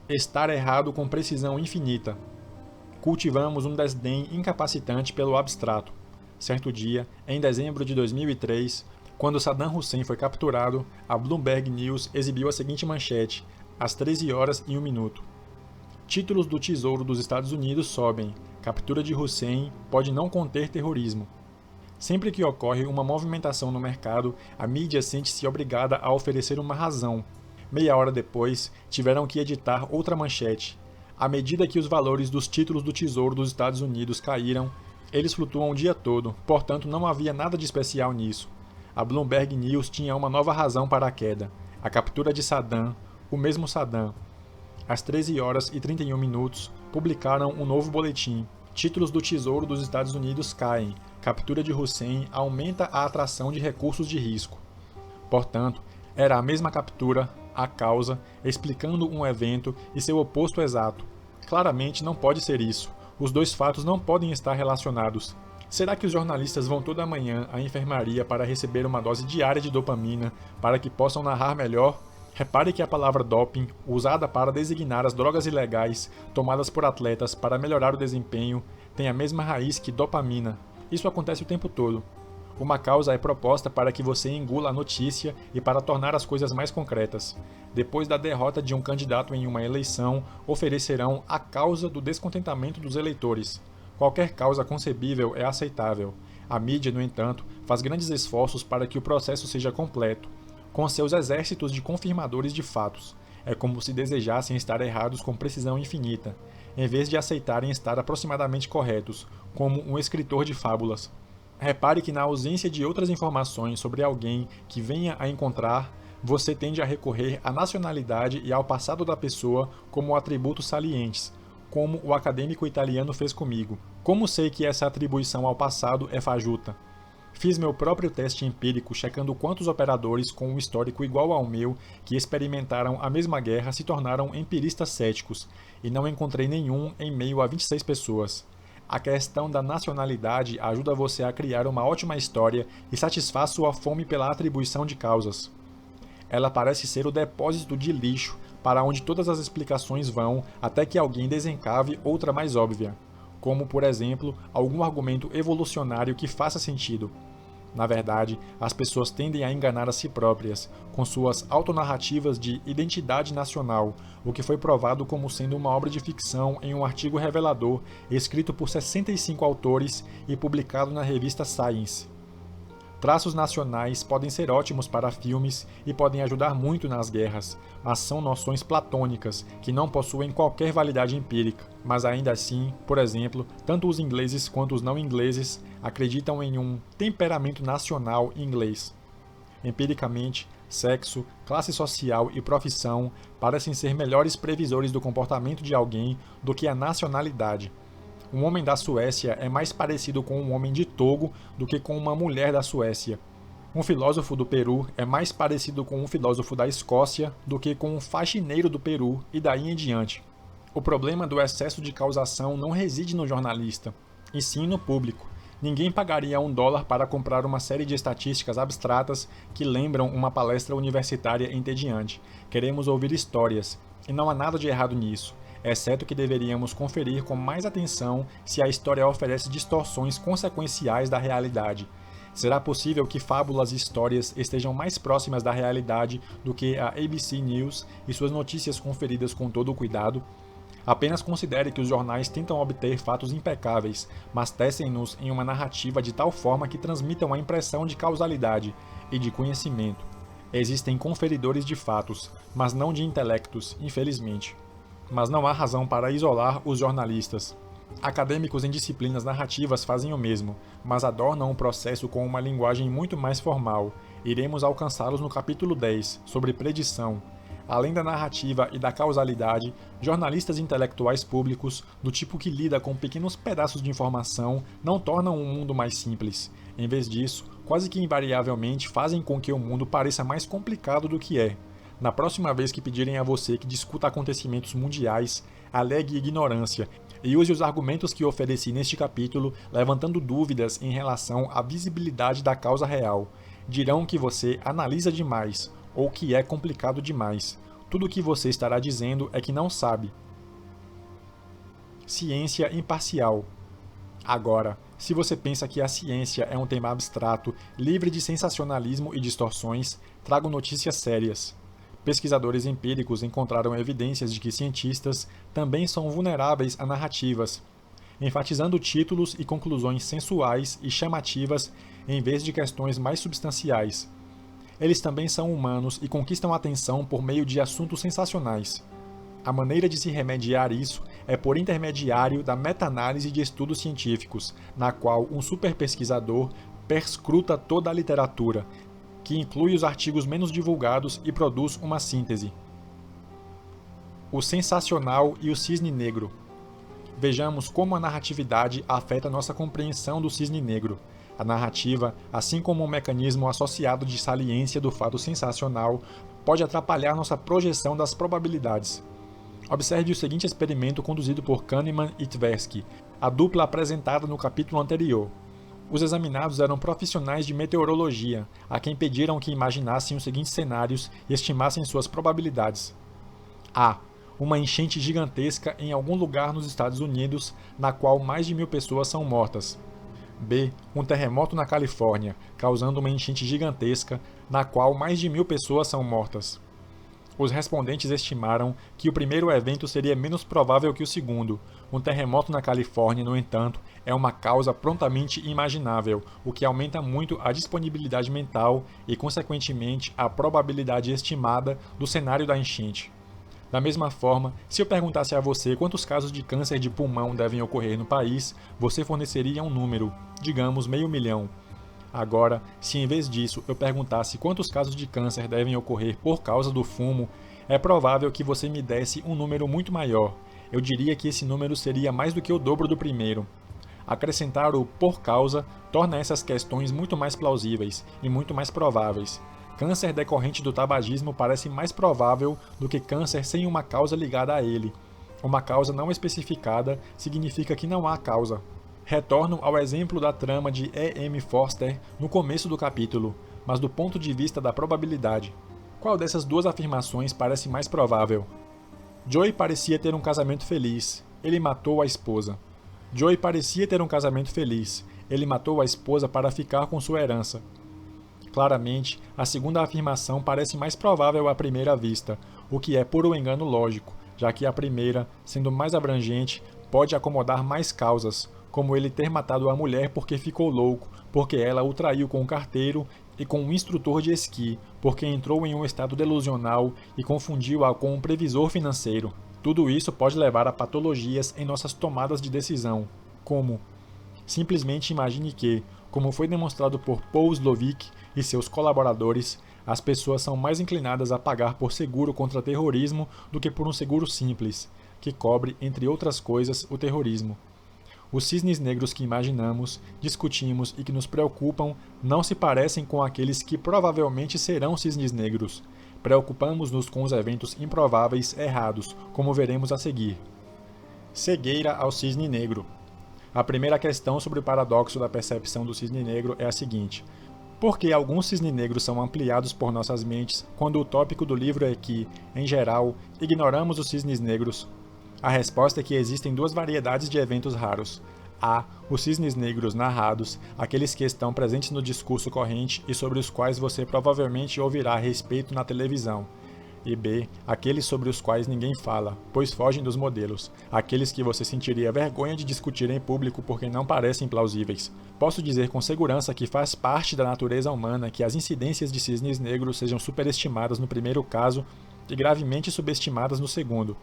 Estar errado com precisão infinita. Cultivamos um desdém incapacitante pelo abstrato. Certo dia, em dezembro de 2003, quando Saddam Hussein foi capturado, a Bloomberg News exibiu a seguinte manchete, às 13 horas e 1 minuto. Títulos do Tesouro dos Estados Unidos sobem. Captura de Hussein pode não conter terrorismo. Sempre que ocorre uma movimentação no mercado, a mídia sente-se obrigada a oferecer uma razão. Meia hora depois, tiveram que editar outra manchete. À medida que os valores dos títulos do Tesouro dos Estados Unidos caíram, eles flutuam o dia todo, portanto não havia nada de especial nisso. A Bloomberg News tinha uma nova razão para a queda. A captura de Saddam, o mesmo Saddam. Às 13 horas e 31 minutos, publicaram um novo boletim. Títulos do Tesouro dos Estados Unidos caem. Captura de Hussein aumenta a atração de recursos de risco. Portanto, era a mesma captura, a causa, explicando um evento e seu oposto exato. Claramente não pode ser isso. Os dois fatos não podem estar relacionados. Será que os jornalistas vão toda manhã à enfermaria para receber uma dose diária de dopamina para que possam narrar melhor? Repare que a palavra doping, usada para designar as drogas ilegais tomadas por atletas para melhorar o desempenho, tem a mesma raiz que dopamina. Isso acontece o tempo todo. Uma causa é proposta para que você engula a notícia e para tornar as coisas mais concretas. Depois da derrota de um candidato em uma eleição, oferecerão a causa do descontentamento dos eleitores. Qualquer causa concebível é aceitável. A mídia, no entanto, faz grandes esforços para que o processo seja completo, com seus exércitos de confirmadores de fatos. É como se desejassem estar errados com precisão infinita, em vez de aceitarem estar aproximadamente corretos, como um escritor de fábulas. Repare que na ausência de outras informações sobre alguém que venha a encontrar, você tende a recorrer à nacionalidade e ao passado da pessoa como atributos salientes, como o acadêmico italiano fez comigo. Como sei que essa atribuição ao passado é fajuta? Fiz meu próprio teste empírico checando quantos operadores com um histórico igual ao meu que experimentaram a mesma guerra se tornaram empiristas céticos, e não encontrei nenhum em meio a 26 pessoas. A questão da nacionalidade ajuda você a criar uma ótima história e satisfaz sua fome pela atribuição de causas. Ela parece ser o depósito de lixo para onde todas as explicações vão até que alguém desencave outra mais óbvia, como, por exemplo, algum argumento evolucionário que faça sentido. Na verdade, as pessoas tendem a enganar a si próprias, com suas autonarrativas de identidade nacional, o que foi provado como sendo uma obra de ficção em um artigo revelador escrito por 65 autores e publicado na revista Science. Traços nacionais podem ser ótimos para filmes e podem ajudar muito nas guerras, mas são noções platônicas que não possuem qualquer validade empírica. Mas ainda assim, por exemplo, tanto os ingleses quanto os não ingleses acreditam em um temperamento nacional inglês. Empiricamente, sexo, classe social e profissão parecem ser melhores previsores do comportamento de alguém do que a nacionalidade. Um homem da Suécia é mais parecido com um homem de Togo do que com uma mulher da Suécia. Um filósofo do Peru é mais parecido com um filósofo da Escócia do que com um faxineiro do Peru e daí em diante. O problema do excesso de causação não reside no jornalista, e sim no público. Ninguém pagaria $1 para comprar uma série de estatísticas abstratas que lembram uma palestra universitária entediante. Queremos ouvir histórias, e não há nada de errado nisso, exceto que deveríamos conferir com mais atenção se a história oferece distorções consequenciais da realidade. Será possível que fábulas e histórias estejam mais próximas da realidade do que a ABC News e suas notícias conferidas com todo o cuidado? Apenas considere que os jornais tentam obter fatos impecáveis, mas tecem-nos em uma narrativa de tal forma que transmitam a impressão de causalidade e de conhecimento. Existem conferidores de fatos, mas não de intelectos, infelizmente. Mas não há razão para isolar os jornalistas. Acadêmicos em disciplinas narrativas fazem o mesmo, mas adornam o processo com uma linguagem muito mais formal. Iremos alcançá-los no capítulo 10, sobre predição. Além da narrativa e da causalidade, jornalistas intelectuais públicos, do tipo que lida com pequenos pedaços de informação, não tornam o mundo mais simples. Em vez disso, quase que invariavelmente fazem com que o mundo pareça mais complicado do que é. Na próxima vez que pedirem a você que discuta acontecimentos mundiais, alegue ignorância e use os argumentos que ofereci neste capítulo, levantando dúvidas em relação à visibilidade da causa real. Dirão que você analisa demais, ou que é complicado demais. Tudo o que você estará dizendo é que não sabe. Ciência imparcial. Agora, se você pensa que a ciência é um tema abstrato, livre de sensacionalismo e distorções, trago notícias sérias. Pesquisadores empíricos encontraram evidências de que cientistas também são vulneráveis a narrativas, enfatizando títulos e conclusões sensuais e chamativas em vez de questões mais substanciais. Eles também são humanos e conquistam a atenção por meio de assuntos sensacionais. A maneira de se remediar isso é por intermediário da meta-análise de estudos científicos, na qual um superpesquisador perscruta toda a literatura, que inclui os artigos menos divulgados e produz uma síntese. O sensacional e o cisne negro. Vejamos como a narratividade afeta nossa compreensão do cisne negro. A narrativa, assim como um mecanismo associado de saliência do fato sensacional, pode atrapalhar nossa projeção das probabilidades. Observe o seguinte experimento conduzido por Kahneman e Tversky, a dupla apresentada no capítulo anterior. Os examinados eram profissionais de meteorologia, a quem pediram que imaginassem os seguintes cenários e estimassem suas probabilidades. A. Uma enchente gigantesca em algum lugar nos Estados Unidos, na qual mais de 1000 pessoas são mortas. B. Um terremoto na Califórnia, causando uma enchente gigantesca, na qual mais de 1000 pessoas são mortas. Os respondentes estimaram que o primeiro evento seria menos provável que o segundo. Um terremoto na Califórnia, no entanto, é uma causa prontamente imaginável, o que aumenta muito a disponibilidade mental e, consequentemente, a probabilidade estimada do cenário da enchente. Da mesma forma, se eu perguntasse a você quantos casos de câncer de pulmão devem ocorrer no país, você forneceria um número, digamos 500 mil. Agora, se em vez disso eu perguntasse quantos casos de câncer devem ocorrer por causa do fumo, é provável que você me desse um número muito maior. Eu diria que esse número seria mais do que o dobro do primeiro. Acrescentar o por causa torna essas questões muito mais plausíveis e muito mais prováveis. Câncer decorrente do tabagismo parece mais provável do que câncer sem uma causa ligada a ele. Uma causa não especificada significa que não há causa. Retorno ao exemplo da trama de E. M. Forster no começo do capítulo, mas do ponto de vista da probabilidade. Qual dessas duas afirmações parece mais provável? Joey parecia ter um casamento feliz. Ele matou a esposa. Joey parecia ter um casamento feliz. Ele matou a esposa para ficar com sua herança. Claramente, a segunda afirmação parece mais provável à primeira vista, o que é puro engano lógico, já que a primeira, sendo mais abrangente, pode acomodar mais causas, como ele ter matado a mulher porque ficou louco, porque ela o traiu com um carteiro e com um instrutor de esqui, porque entrou em um estado delusional e confundiu-a com um previsor financeiro. Tudo isso pode levar a patologias em nossas tomadas de decisão, como: simplesmente imagine que, como foi demonstrado por Paul Slovic e seus colaboradores, as pessoas são mais inclinadas a pagar por seguro contra terrorismo do que por um seguro simples, que cobre, entre outras coisas, o terrorismo. Os cisnes negros que imaginamos, discutimos e que nos preocupam não se parecem com aqueles que provavelmente serão cisnes negros. Preocupamos-nos com os eventos improváveis errados, como veremos a seguir. Cegueira ao cisne negro. A primeira questão sobre o paradoxo da percepção do cisne negro é a seguinte: por que alguns cisnes negros são ampliados por nossas mentes quando o tópico do livro é que, em geral, ignoramos os cisnes negros? A resposta é que existem duas variedades de eventos raros. A. Os cisnes negros narrados, aqueles que estão presentes no discurso corrente e sobre os quais você provavelmente ouvirá a respeito na televisão. E B. Aqueles sobre os quais ninguém fala, pois fogem dos modelos, aqueles que você sentiria vergonha de discutir em público porque não parecem plausíveis. Posso dizer com segurança que faz parte da natureza humana que as incidências de cisnes negros sejam superestimadas no primeiro caso e gravemente subestimadas no segundo.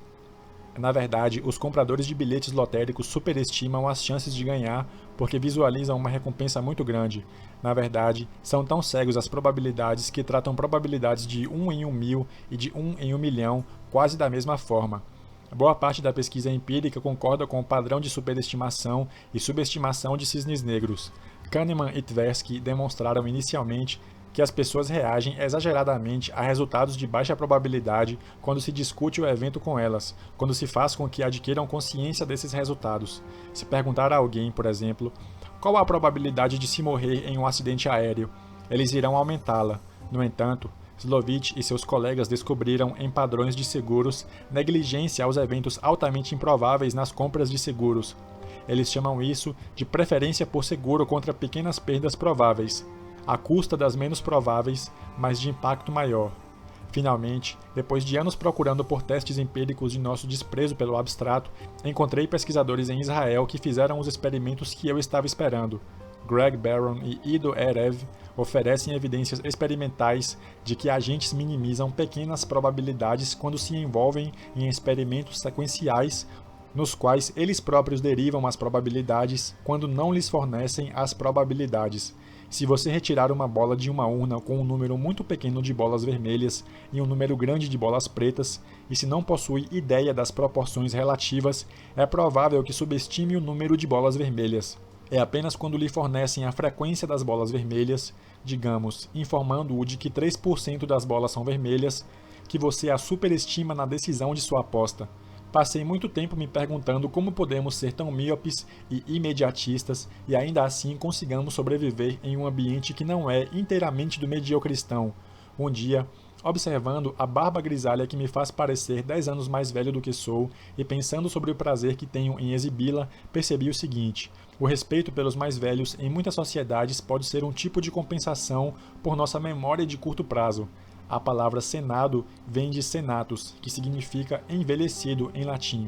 Na verdade, os compradores de bilhetes lotéricos superestimam as chances de ganhar porque visualizam uma recompensa muito grande. Na verdade, são tão cegos às probabilidades que tratam probabilidades de 1 em 1.000 e de 1 em 1.000.000 quase da mesma forma. Boa parte da pesquisa empírica concorda com o padrão de superestimação e subestimação de cisnes negros. Kahneman e Tversky demonstraram inicialmente que as pessoas reagem exageradamente a resultados de baixa probabilidade quando se discute o evento com elas, quando se faz com que adquiram consciência desses resultados. Se perguntar a alguém, por exemplo, qual a probabilidade de se morrer em um acidente aéreo, eles irão aumentá-la. No entanto, Slovitch e seus colegas descobriram em padrões de seguros negligência aos eventos altamente improváveis nas compras de seguros. Eles chamam isso de preferência por seguro contra pequenas perdas prováveis, à custa das menos prováveis, mas de impacto maior. Finalmente, depois de anos procurando por testes empíricos de nosso desprezo pelo abstrato, encontrei pesquisadores em Israel que fizeram os experimentos que eu estava esperando. Greg Barron e Ido Erev oferecem evidências experimentais de que agentes minimizam pequenas probabilidades quando se envolvem em experimentos sequenciais nos quais eles próprios derivam as probabilidades quando não lhes fornecem as probabilidades. Se você retirar uma bola de uma urna com um número muito pequeno de bolas vermelhas e um número grande de bolas pretas, e se não possui ideia das proporções relativas, é provável que subestime o número de bolas vermelhas. É apenas quando lhe fornecem a frequência das bolas vermelhas, digamos, informando-o de que 3% das bolas são vermelhas, que você a superestima na decisão de sua aposta. Passei muito tempo me perguntando como podemos ser tão míopes e imediatistas e ainda assim consigamos sobreviver em um ambiente que não é inteiramente do mediocristão. Um dia, observando a barba grisalha que me faz parecer 10 anos mais velho do que sou e pensando sobre o prazer que tenho em exibi-la, percebi o seguinte: o respeito pelos mais velhos em muitas sociedades pode ser um tipo de compensação por nossa memória de curto prazo. A palavra senado vem de senatus, que significa envelhecido em latim.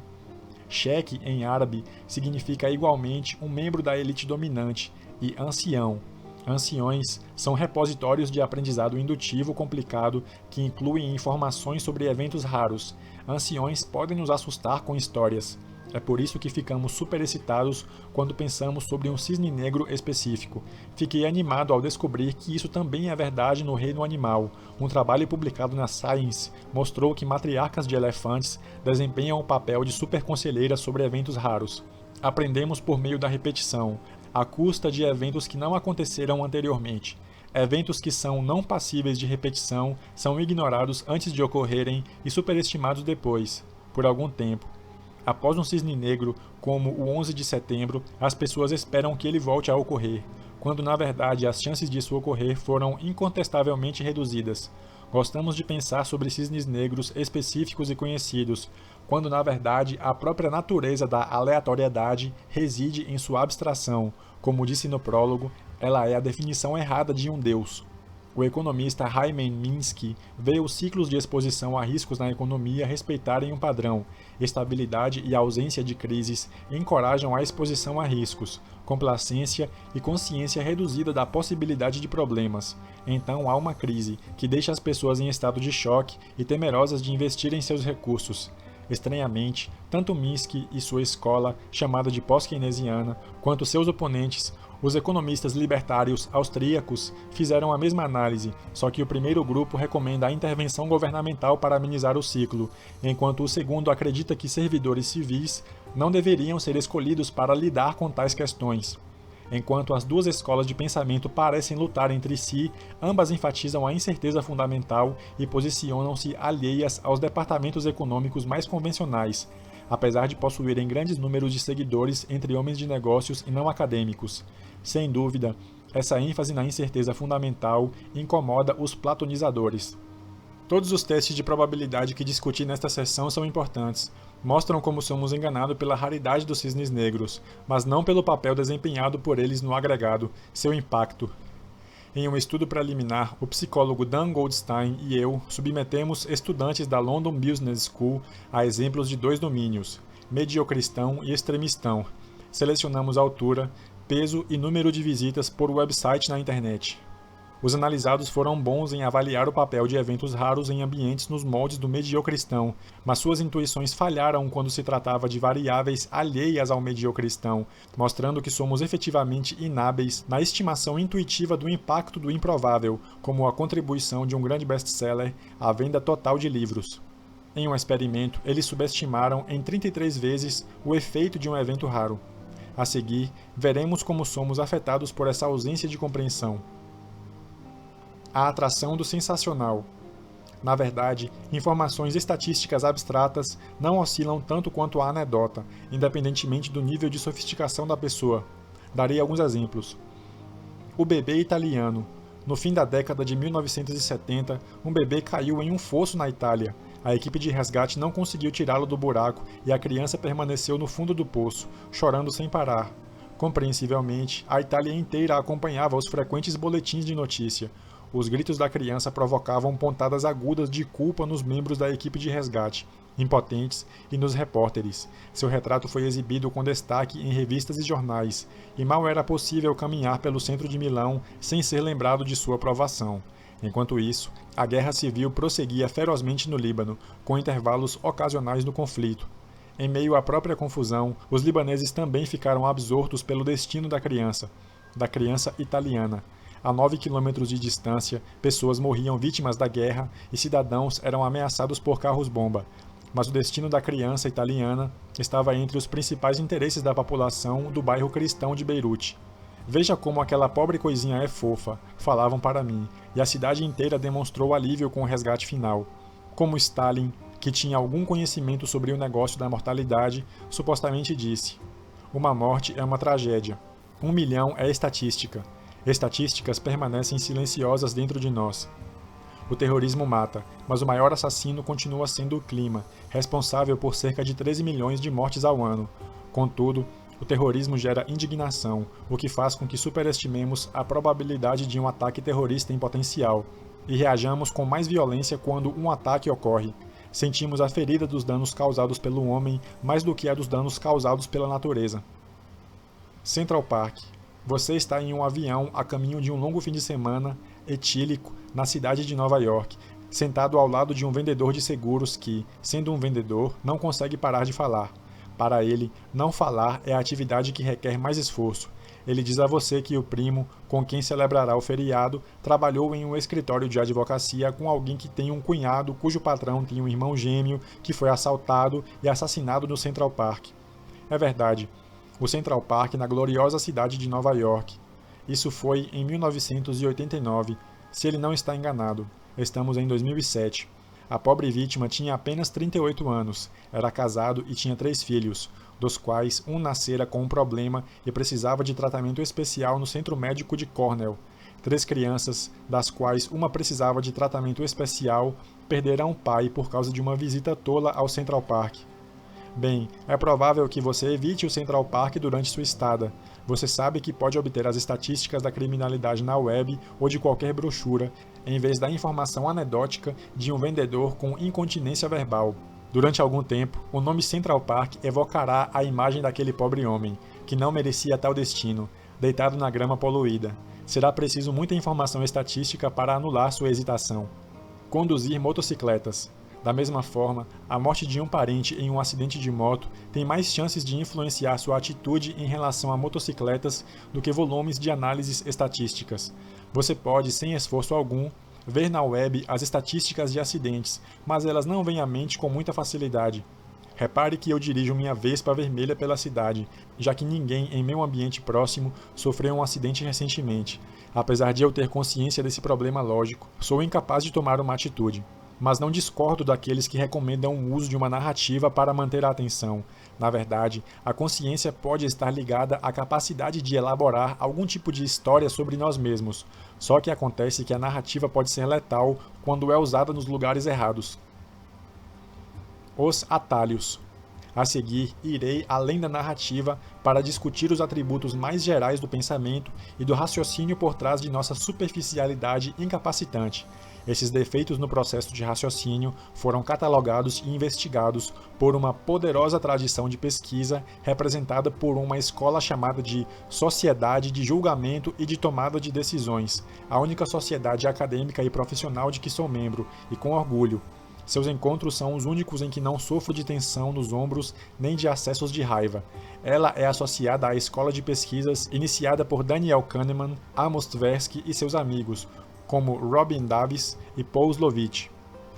Sheikh, em árabe, significa igualmente um membro da elite dominante, e ancião. Anciões são repositórios de aprendizado indutivo complicado que incluem informações sobre eventos raros. Anciões podem nos assustar com histórias. É por isso que ficamos superexcitados quando pensamos sobre um cisne negro específico. Fiquei animado ao descobrir que isso também é verdade no reino animal. Um trabalho publicado na Science mostrou que matriarcas de elefantes desempenham o papel de superconselheiras sobre eventos raros. Aprendemos por meio da repetição, à custa de eventos que não aconteceram anteriormente. Eventos que são não passíveis de repetição são ignorados antes de ocorrerem e superestimados depois, por algum tempo. Após um cisne negro, como o 11 de setembro, as pessoas esperam que ele volte a ocorrer, quando na verdade as chances disso ocorrer foram incontestavelmente reduzidas. Gostamos de pensar sobre cisnes negros específicos e conhecidos, quando na verdade a própria natureza da aleatoriedade reside em sua abstração. Como disse no prólogo, ela é a definição errada de um Deus. O economista Hyman Minsky vê os ciclos de exposição a riscos na economia respeitarem um padrão. Estabilidade e ausência de crises encorajam a exposição a riscos, complacência e consciência reduzida da possibilidade de problemas. Então há uma crise, que deixa as pessoas em estado de choque e temerosas de investir em seus recursos. Estranhamente, tanto Minsky e sua escola, chamada de pós-keynesiana, quanto seus oponentes, os economistas libertários austríacos, fizeram a mesma análise, só que o primeiro grupo recomenda a intervenção governamental para amenizar o ciclo, enquanto o segundo acredita que servidores civis não deveriam ser escolhidos para lidar com tais questões. Enquanto as duas escolas de pensamento parecem lutar entre si, ambas enfatizam a incerteza fundamental e posicionam-se alheias aos departamentos econômicos mais convencionais, apesar de possuírem grandes números de seguidores entre homens de negócios e não acadêmicos. Sem dúvida, essa ênfase na incerteza fundamental incomoda os platonizadores. Todos os testes de probabilidade que discuti nesta sessão são importantes. Mostram como somos enganados pela raridade dos cisnes negros, mas não pelo papel desempenhado por eles no agregado, seu impacto. Em um estudo preliminar, o psicólogo Dan Goldstein e eu submetemos estudantes da London Business School a exemplos de 2 domínios, mediocristão e extremistão. Selecionamos altura, peso e número de visitas por website na internet. Os analisados foram bons em avaliar o papel de eventos raros em ambientes nos moldes do mediocristão, mas suas intuições falharam quando se tratava de variáveis alheias ao mediocristão, mostrando que somos efetivamente inábeis na estimação intuitiva do impacto do improvável, como a contribuição de um grande best-seller à venda total de livros. Em um experimento, eles subestimaram em 33 vezes o efeito de um evento raro. A seguir, veremos como somos afetados por essa ausência de compreensão. A atração do sensacional. Na verdade, informações estatísticas abstratas não oscilam tanto quanto a anedota, independentemente do nível de sofisticação da pessoa. Darei alguns exemplos. O bebê italiano. No fim da década de 1970, um bebê caiu em um fosso na Itália. A equipe de resgate não conseguiu tirá-lo do buraco e a criança permaneceu no fundo do poço, chorando sem parar. Compreensivelmente, a Itália inteira acompanhava os frequentes boletins de notícia. Os gritos da criança provocavam pontadas agudas de culpa nos membros da equipe de resgate, impotentes, e nos repórteres. Seu retrato foi exibido com destaque em revistas e jornais, e mal era possível caminhar pelo centro de Milão sem ser lembrado de sua provação. Enquanto isso, a guerra civil prosseguia ferozmente no Líbano, com intervalos ocasionais no conflito. Em meio à própria confusão, os libaneses também ficaram absortos pelo destino da criança italiana. A 9 quilômetros de distância, pessoas morriam vítimas da guerra e cidadãos eram ameaçados por carros-bomba. Mas o destino da criança italiana estava entre os principais interesses da população do bairro cristão de Beirute. Veja como aquela pobre coisinha é fofa, falavam para mim, e a cidade inteira demonstrou alívio com o resgate final. Como Stalin, que tinha algum conhecimento sobre o negócio da mortalidade, supostamente disse: uma morte é uma tragédia. 1 milhão é estatística. Estatísticas permanecem silenciosas dentro de nós. O terrorismo mata, mas o maior assassino continua sendo o clima, responsável por cerca de 13 milhões de mortes ao ano. Contudo, o terrorismo gera indignação, o que faz com que superestimemos a probabilidade de um ataque terrorista em potencial, e reajamos com mais violência quando um ataque ocorre. Sentimos a ferida dos danos causados pelo homem mais do que a dos danos causados pela natureza. Central Park. Você está em um avião a caminho de um longo fim de semana etílico na cidade de Nova York, sentado ao lado de um vendedor de seguros que, sendo um vendedor, não consegue parar de falar. Para ele, não falar é a atividade que requer mais esforço. Ele diz a você que o primo, com quem celebrará o feriado, trabalhou em um escritório de advocacia com alguém que tem um cunhado cujo patrão tem um irmão gêmeo que foi assaltado e assassinado no Central Park. É verdade. O Central Park na gloriosa cidade de Nova York. Isso foi em 1989, se ele não está enganado. Estamos em 2007. A pobre vítima tinha apenas 38 anos, era casado e tinha 3 filhos, dos quais um nascera com um problema e precisava de tratamento especial no centro médico de Cornell. 3 crianças, das quais uma precisava de tratamento especial, perderam o pai por causa de uma visita tola ao Central Park. Bem, é provável que você evite o Central Park durante sua estada. Você sabe que pode obter as estatísticas da criminalidade na web ou de qualquer brochura, em vez da informação anedótica de um vendedor com incontinência verbal. Durante algum tempo, o nome Central Park evocará a imagem daquele pobre homem, que não merecia tal destino, deitado na grama poluída. Será preciso muita informação estatística para anular sua hesitação. Conduzir motocicletas. Da mesma forma, a morte de um parente em um acidente de moto tem mais chances de influenciar sua atitude em relação a motocicletas do que volumes de análises estatísticas. Você pode, sem esforço algum, ver na web as estatísticas de acidentes, mas elas não vêm à mente com muita facilidade. Repare que eu dirijo minha Vespa vermelha pela cidade, já que ninguém em meu ambiente próximo sofreu um acidente recentemente. Apesar de eu ter consciência desse problema lógico, sou incapaz de tomar uma atitude. mas não discordo daqueles que recomendam o uso de uma narrativa para manter a atenção. Na verdade, a consciência pode estar ligada à capacidade de elaborar algum tipo de história sobre nós mesmos, só que acontece que a narrativa pode ser letal quando é usada nos lugares errados. Os atalhos. A seguir, irei além da narrativa para discutir os atributos mais gerais do pensamento e do raciocínio por trás de nossa superficialidade incapacitante. Esses defeitos no processo de raciocínio foram catalogados e investigados por uma poderosa tradição de pesquisa representada por uma escola chamada de Sociedade de Julgamento e de Tomada de Decisões, a única sociedade acadêmica e profissional de que sou membro, e com orgulho. Seus encontros são os únicos em que não sofro de tensão nos ombros nem de acessos de raiva. Ela é associada à escola de pesquisas iniciada por Daniel Kahneman, Amos Tversky e seus amigos, como Robin Davis e Paul Slovic.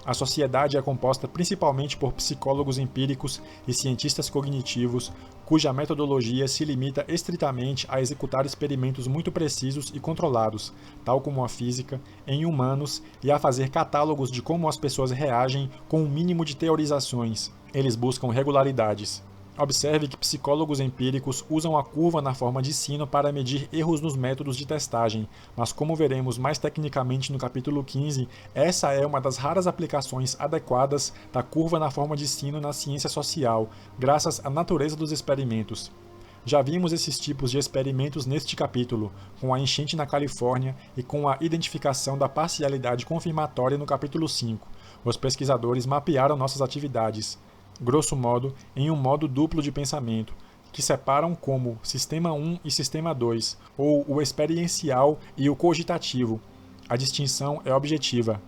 A sociedade é composta principalmente por psicólogos empíricos e cientistas cognitivos, cuja metodologia se limita estritamente a executar experimentos muito precisos e controlados, tal como a física, em humanos e a fazer catálogos de como as pessoas reagem com um mínimo de teorizações. Eles buscam regularidades. Observe que psicólogos empíricos usam a curva na forma de sino para medir erros nos métodos de testagem, mas como veremos mais tecnicamente no capítulo 15, essa é uma das raras aplicações adequadas da curva na forma de sino na ciência social, graças à natureza dos experimentos. Já vimos esses tipos de experimentos neste capítulo, com a enchente na Califórnia e com a identificação da parcialidade confirmatória no capítulo 5. Os pesquisadores mapearam nossas atividades, grosso modo, em um modo duplo de pensamento, que separam como Sistema 1 e Sistema 2, ou o experiencial e o cogitativo. A distinção é objetiva.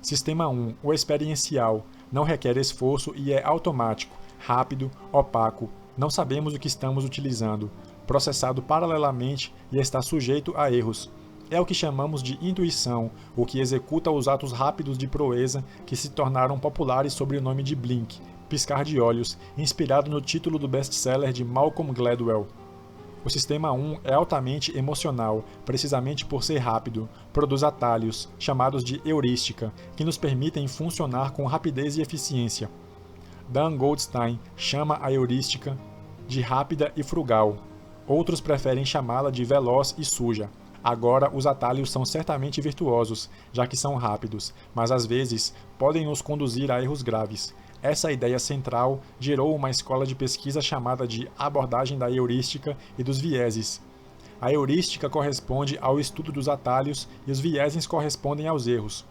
Sistema 1, o experiencial, não requer esforço e é automático, rápido, opaco, não sabemos o que estamos utilizando, processado paralelamente e está sujeito a erros. É o que chamamos de intuição, o que executa os atos rápidos de proeza que se tornaram populares sob o nome de Blink, piscar de olhos, inspirado no título do best-seller de Malcolm Gladwell. O Sistema 1 é altamente emocional, precisamente por ser rápido, produz atalhos, chamados de heurística, que nos permitem funcionar com rapidez e eficiência. Dan Goldstein chama a heurística de rápida e frugal. Outros preferem chamá-la de veloz e suja. Agora, os atalhos são certamente virtuosos, já que são rápidos, mas às vezes podem nos conduzir a erros graves. Essa ideia central gerou uma escola de pesquisa chamada de abordagem da heurística e dos vieses. A heurística corresponde ao estudo dos atalhos e os vieses correspondem aos erros.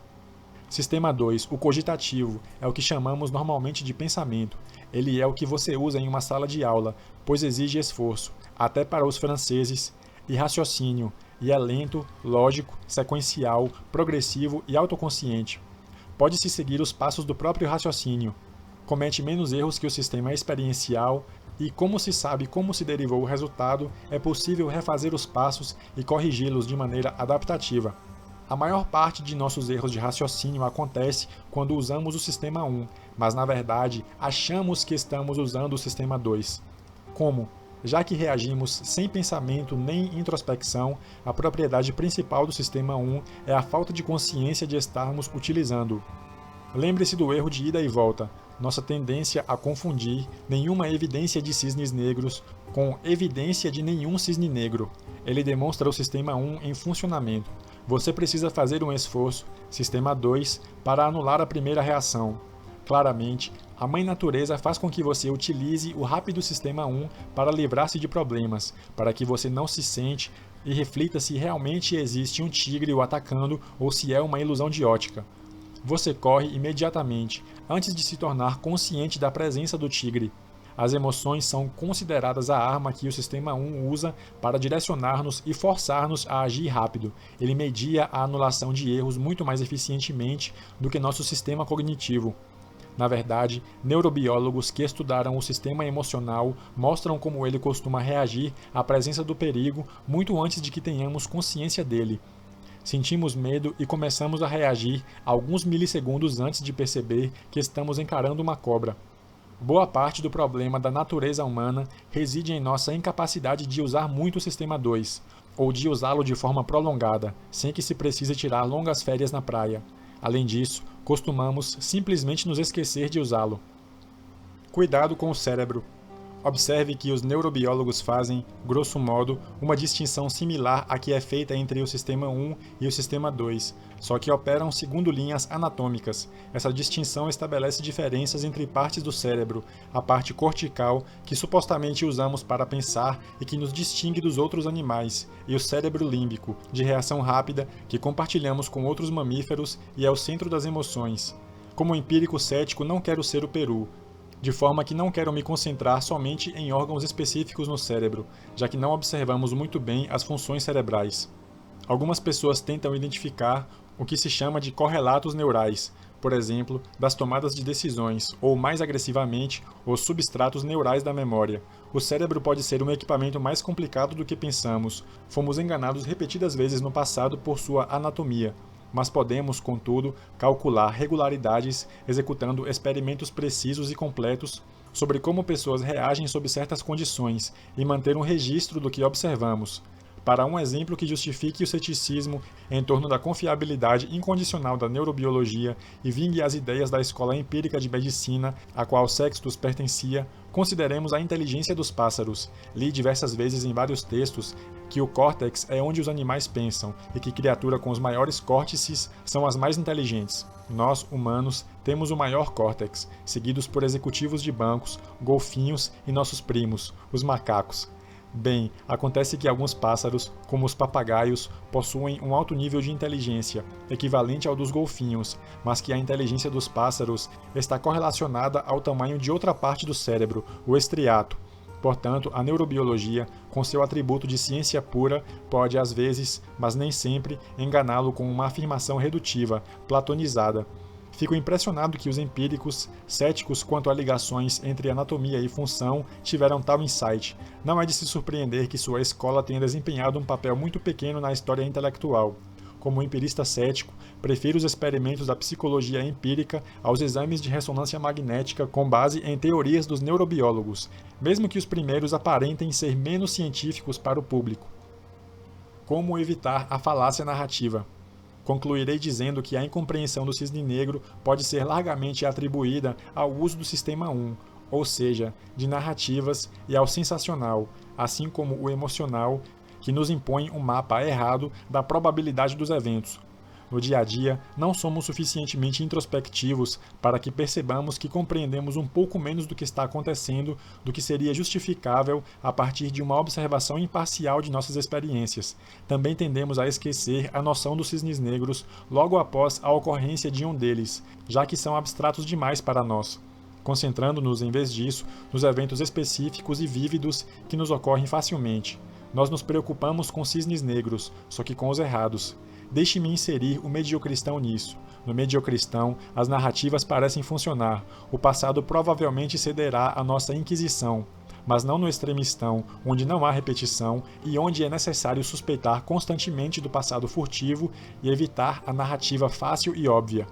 Sistema 2, o cogitativo, é o que chamamos normalmente de pensamento. Ele é o que você usa em uma sala de aula, pois exige esforço, até para os franceses, e raciocínio, e é lento, lógico, sequencial, progressivo e autoconsciente. Pode-se seguir os passos do próprio raciocínio. Comete menos erros que o sistema experiencial e, como se sabe como se derivou o resultado, é possível refazer os passos e corrigi-los de maneira adaptativa. A maior parte de nossos erros de raciocínio acontece quando usamos o sistema 1, mas na verdade achamos que estamos usando o sistema 2. Como? Já que reagimos sem pensamento nem introspecção, a propriedade principal do sistema 1 é a falta de consciência de estarmos utilizando-o. Lembre-se do erro de ida e volta, nossa tendência a confundir nenhuma evidência de cisnes negros com evidência de nenhum cisne negro. Ele demonstra o sistema 1 em funcionamento. Você precisa fazer um esforço, sistema 2, para anular a primeira reação. Claramente, a Mãe Natureza faz com que você utilize o rápido sistema 1 para livrar-se de problemas, para que você não se sente e reflita se realmente existe um tigre o atacando ou se é uma ilusão de ótica. Você corre imediatamente, antes de se tornar consciente da presença do tigre. As emoções são consideradas a arma que o sistema 1 usa para direcionar-nos e forçar-nos a agir rápido. Ele media a anulação de erros muito mais eficientemente do que nosso sistema cognitivo. Na verdade, neurobiólogos que estudaram o sistema emocional mostram como ele costuma reagir à presença do perigo muito antes de que tenhamos consciência dele. Sentimos medo e começamos a reagir alguns milissegundos antes de perceber que estamos encarando uma cobra. Boa parte do problema da natureza humana reside em nossa incapacidade de usar muito o sistema 2, ou de usá-lo de forma prolongada, sem que se precise tirar longas férias na praia. Além disso, costumamos simplesmente nos esquecer de usá-lo. Cuidado com o cérebro. Observe que os neurobiólogos fazem, grosso modo, uma distinção similar à que é feita entre o sistema 1 e o sistema 2, só que operam segundo linhas anatômicas. Essa distinção estabelece diferenças entre partes do cérebro, a parte cortical, que supostamente usamos para pensar e que nos distingue dos outros animais, e o cérebro límbico, de reação rápida, que compartilhamos com outros mamíferos e é o centro das emoções. Como empírico cético, não quero ser o peru, de forma que não quero me concentrar somente em órgãos específicos no cérebro, já que não observamos muito bem as funções cerebrais. Algumas pessoas tentam identificar o que se chama de correlatos neurais, por exemplo, das tomadas de decisões, ou mais agressivamente, os substratos neurais da memória. O cérebro pode ser um equipamento mais complicado do que pensamos. Fomos enganados repetidas vezes no passado por sua anatomia, mas podemos, contudo, calcular regularidades executando experimentos precisos e completos sobre como pessoas reagem sob certas condições e manter um registro do que observamos. Para um exemplo que justifique o ceticismo em torno da confiabilidade incondicional da neurobiologia e vingue as ideias da escola empírica de medicina a qual Sextus pertencia, consideremos a inteligência dos pássaros. Li diversas vezes em vários textos que o córtex é onde os animais pensam e que criatura com os maiores córtices são as mais inteligentes. Nós, humanos, temos o maior córtex, seguidos por executivos de bancos, golfinhos e nossos primos, os macacos. Bem, acontece que alguns pássaros, como os papagaios, possuem um alto nível de inteligência, equivalente ao dos golfinhos, mas que a inteligência dos pássaros está correlacionada ao tamanho de outra parte do cérebro, o estriato. Portanto, a neurobiologia, com seu atributo de ciência pura, pode às vezes, mas nem sempre, enganá-lo com uma afirmação redutiva, platonizada. Fico impressionado que os empíricos, céticos quanto a ligações entre anatomia e função, tiveram tal insight. Não é de se surpreender que sua escola tenha desempenhado um papel muito pequeno na história intelectual. Como empirista cético, prefiro os experimentos da psicologia empírica aos exames de ressonância magnética com base em teorias dos neurobiólogos, mesmo que os primeiros aparentem ser menos científicos para o público. Como evitar a falácia narrativa? Concluirei dizendo que a incompreensão do cisne negro pode ser largamente atribuída ao uso do sistema 1, ou seja, de narrativas, e ao sensacional, assim como o emocional, que nos impõe um mapa errado da probabilidade dos eventos. No dia a dia, não somos suficientemente introspectivos para que percebamos que compreendemos um pouco menos do que está acontecendo do que seria justificável a partir de uma observação imparcial de nossas experiências. Também tendemos a esquecer a noção dos cisnes negros logo após a ocorrência de um deles, já que são abstratos demais para nós, concentrando-nos, em vez disso, nos eventos específicos e vívidos que nos ocorrem facilmente. Nós nos preocupamos com cisnes negros, só que com os errados. Deixe-me inserir o mediocristão nisso. No mediocristão, as narrativas parecem funcionar. O passado provavelmente cederá à nossa inquisição, mas não no extremistão, onde não há repetição e onde é necessário suspeitar constantemente do passado furtivo e evitar a narrativa fácil e óbvia.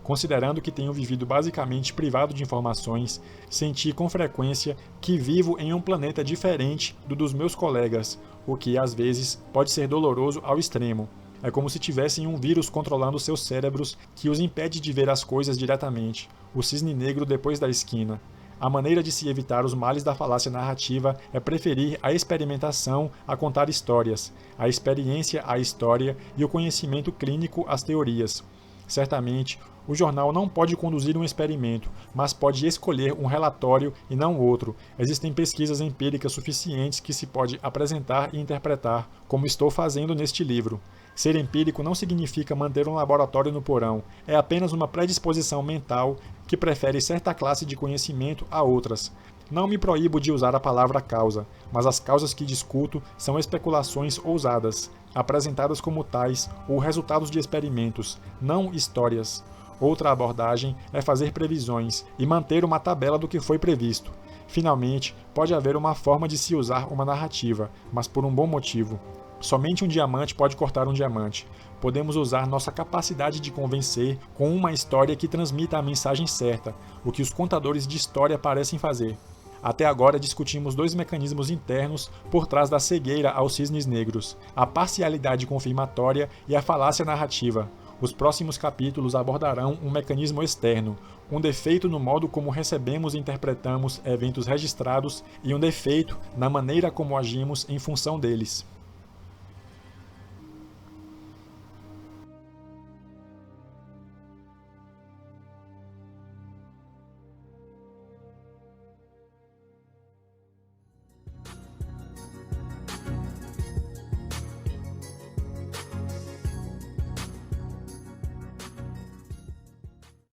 Considerando que tenho vivido basicamente privado de informações, senti com frequência que vivo em um planeta diferente do dos meus colegas, o que, às vezes, pode ser doloroso ao extremo. É como se tivessem um vírus controlando seus cérebros que os impede de ver as coisas diretamente. O cisne negro depois da esquina. A maneira de se evitar os males da falácia narrativa é preferir a experimentação a contar histórias, a experiência à história e o conhecimento clínico às teorias. Certamente, o jornal não pode conduzir um experimento, mas pode escolher um relatório e não outro. Existem pesquisas empíricas suficientes que se pode apresentar e interpretar, como estou fazendo neste livro. Ser empírico não significa manter um laboratório no porão, é apenas uma predisposição mental que prefere certa classe de conhecimento a outras. Não me proíbo de usar a palavra causa, mas as causas que discuto são especulações ousadas, apresentadas como tais ou resultados de experimentos, não histórias. Outra abordagem é fazer previsões e manter uma tabela do que foi previsto. Finalmente, pode haver uma forma de se usar uma narrativa, mas por um bom motivo. Somente um diamante pode cortar um diamante. Podemos usar nossa capacidade de convencer com uma história que transmita a mensagem certa, o que os contadores de história parecem fazer. Até agora discutimos dois mecanismos internos por trás da cegueira aos cisnes negros, a parcialidade confirmatória e a falácia narrativa. Os próximos capítulos abordarão um mecanismo externo, um defeito no modo como recebemos e interpretamos eventos registrados e um defeito na maneira como agimos em função deles.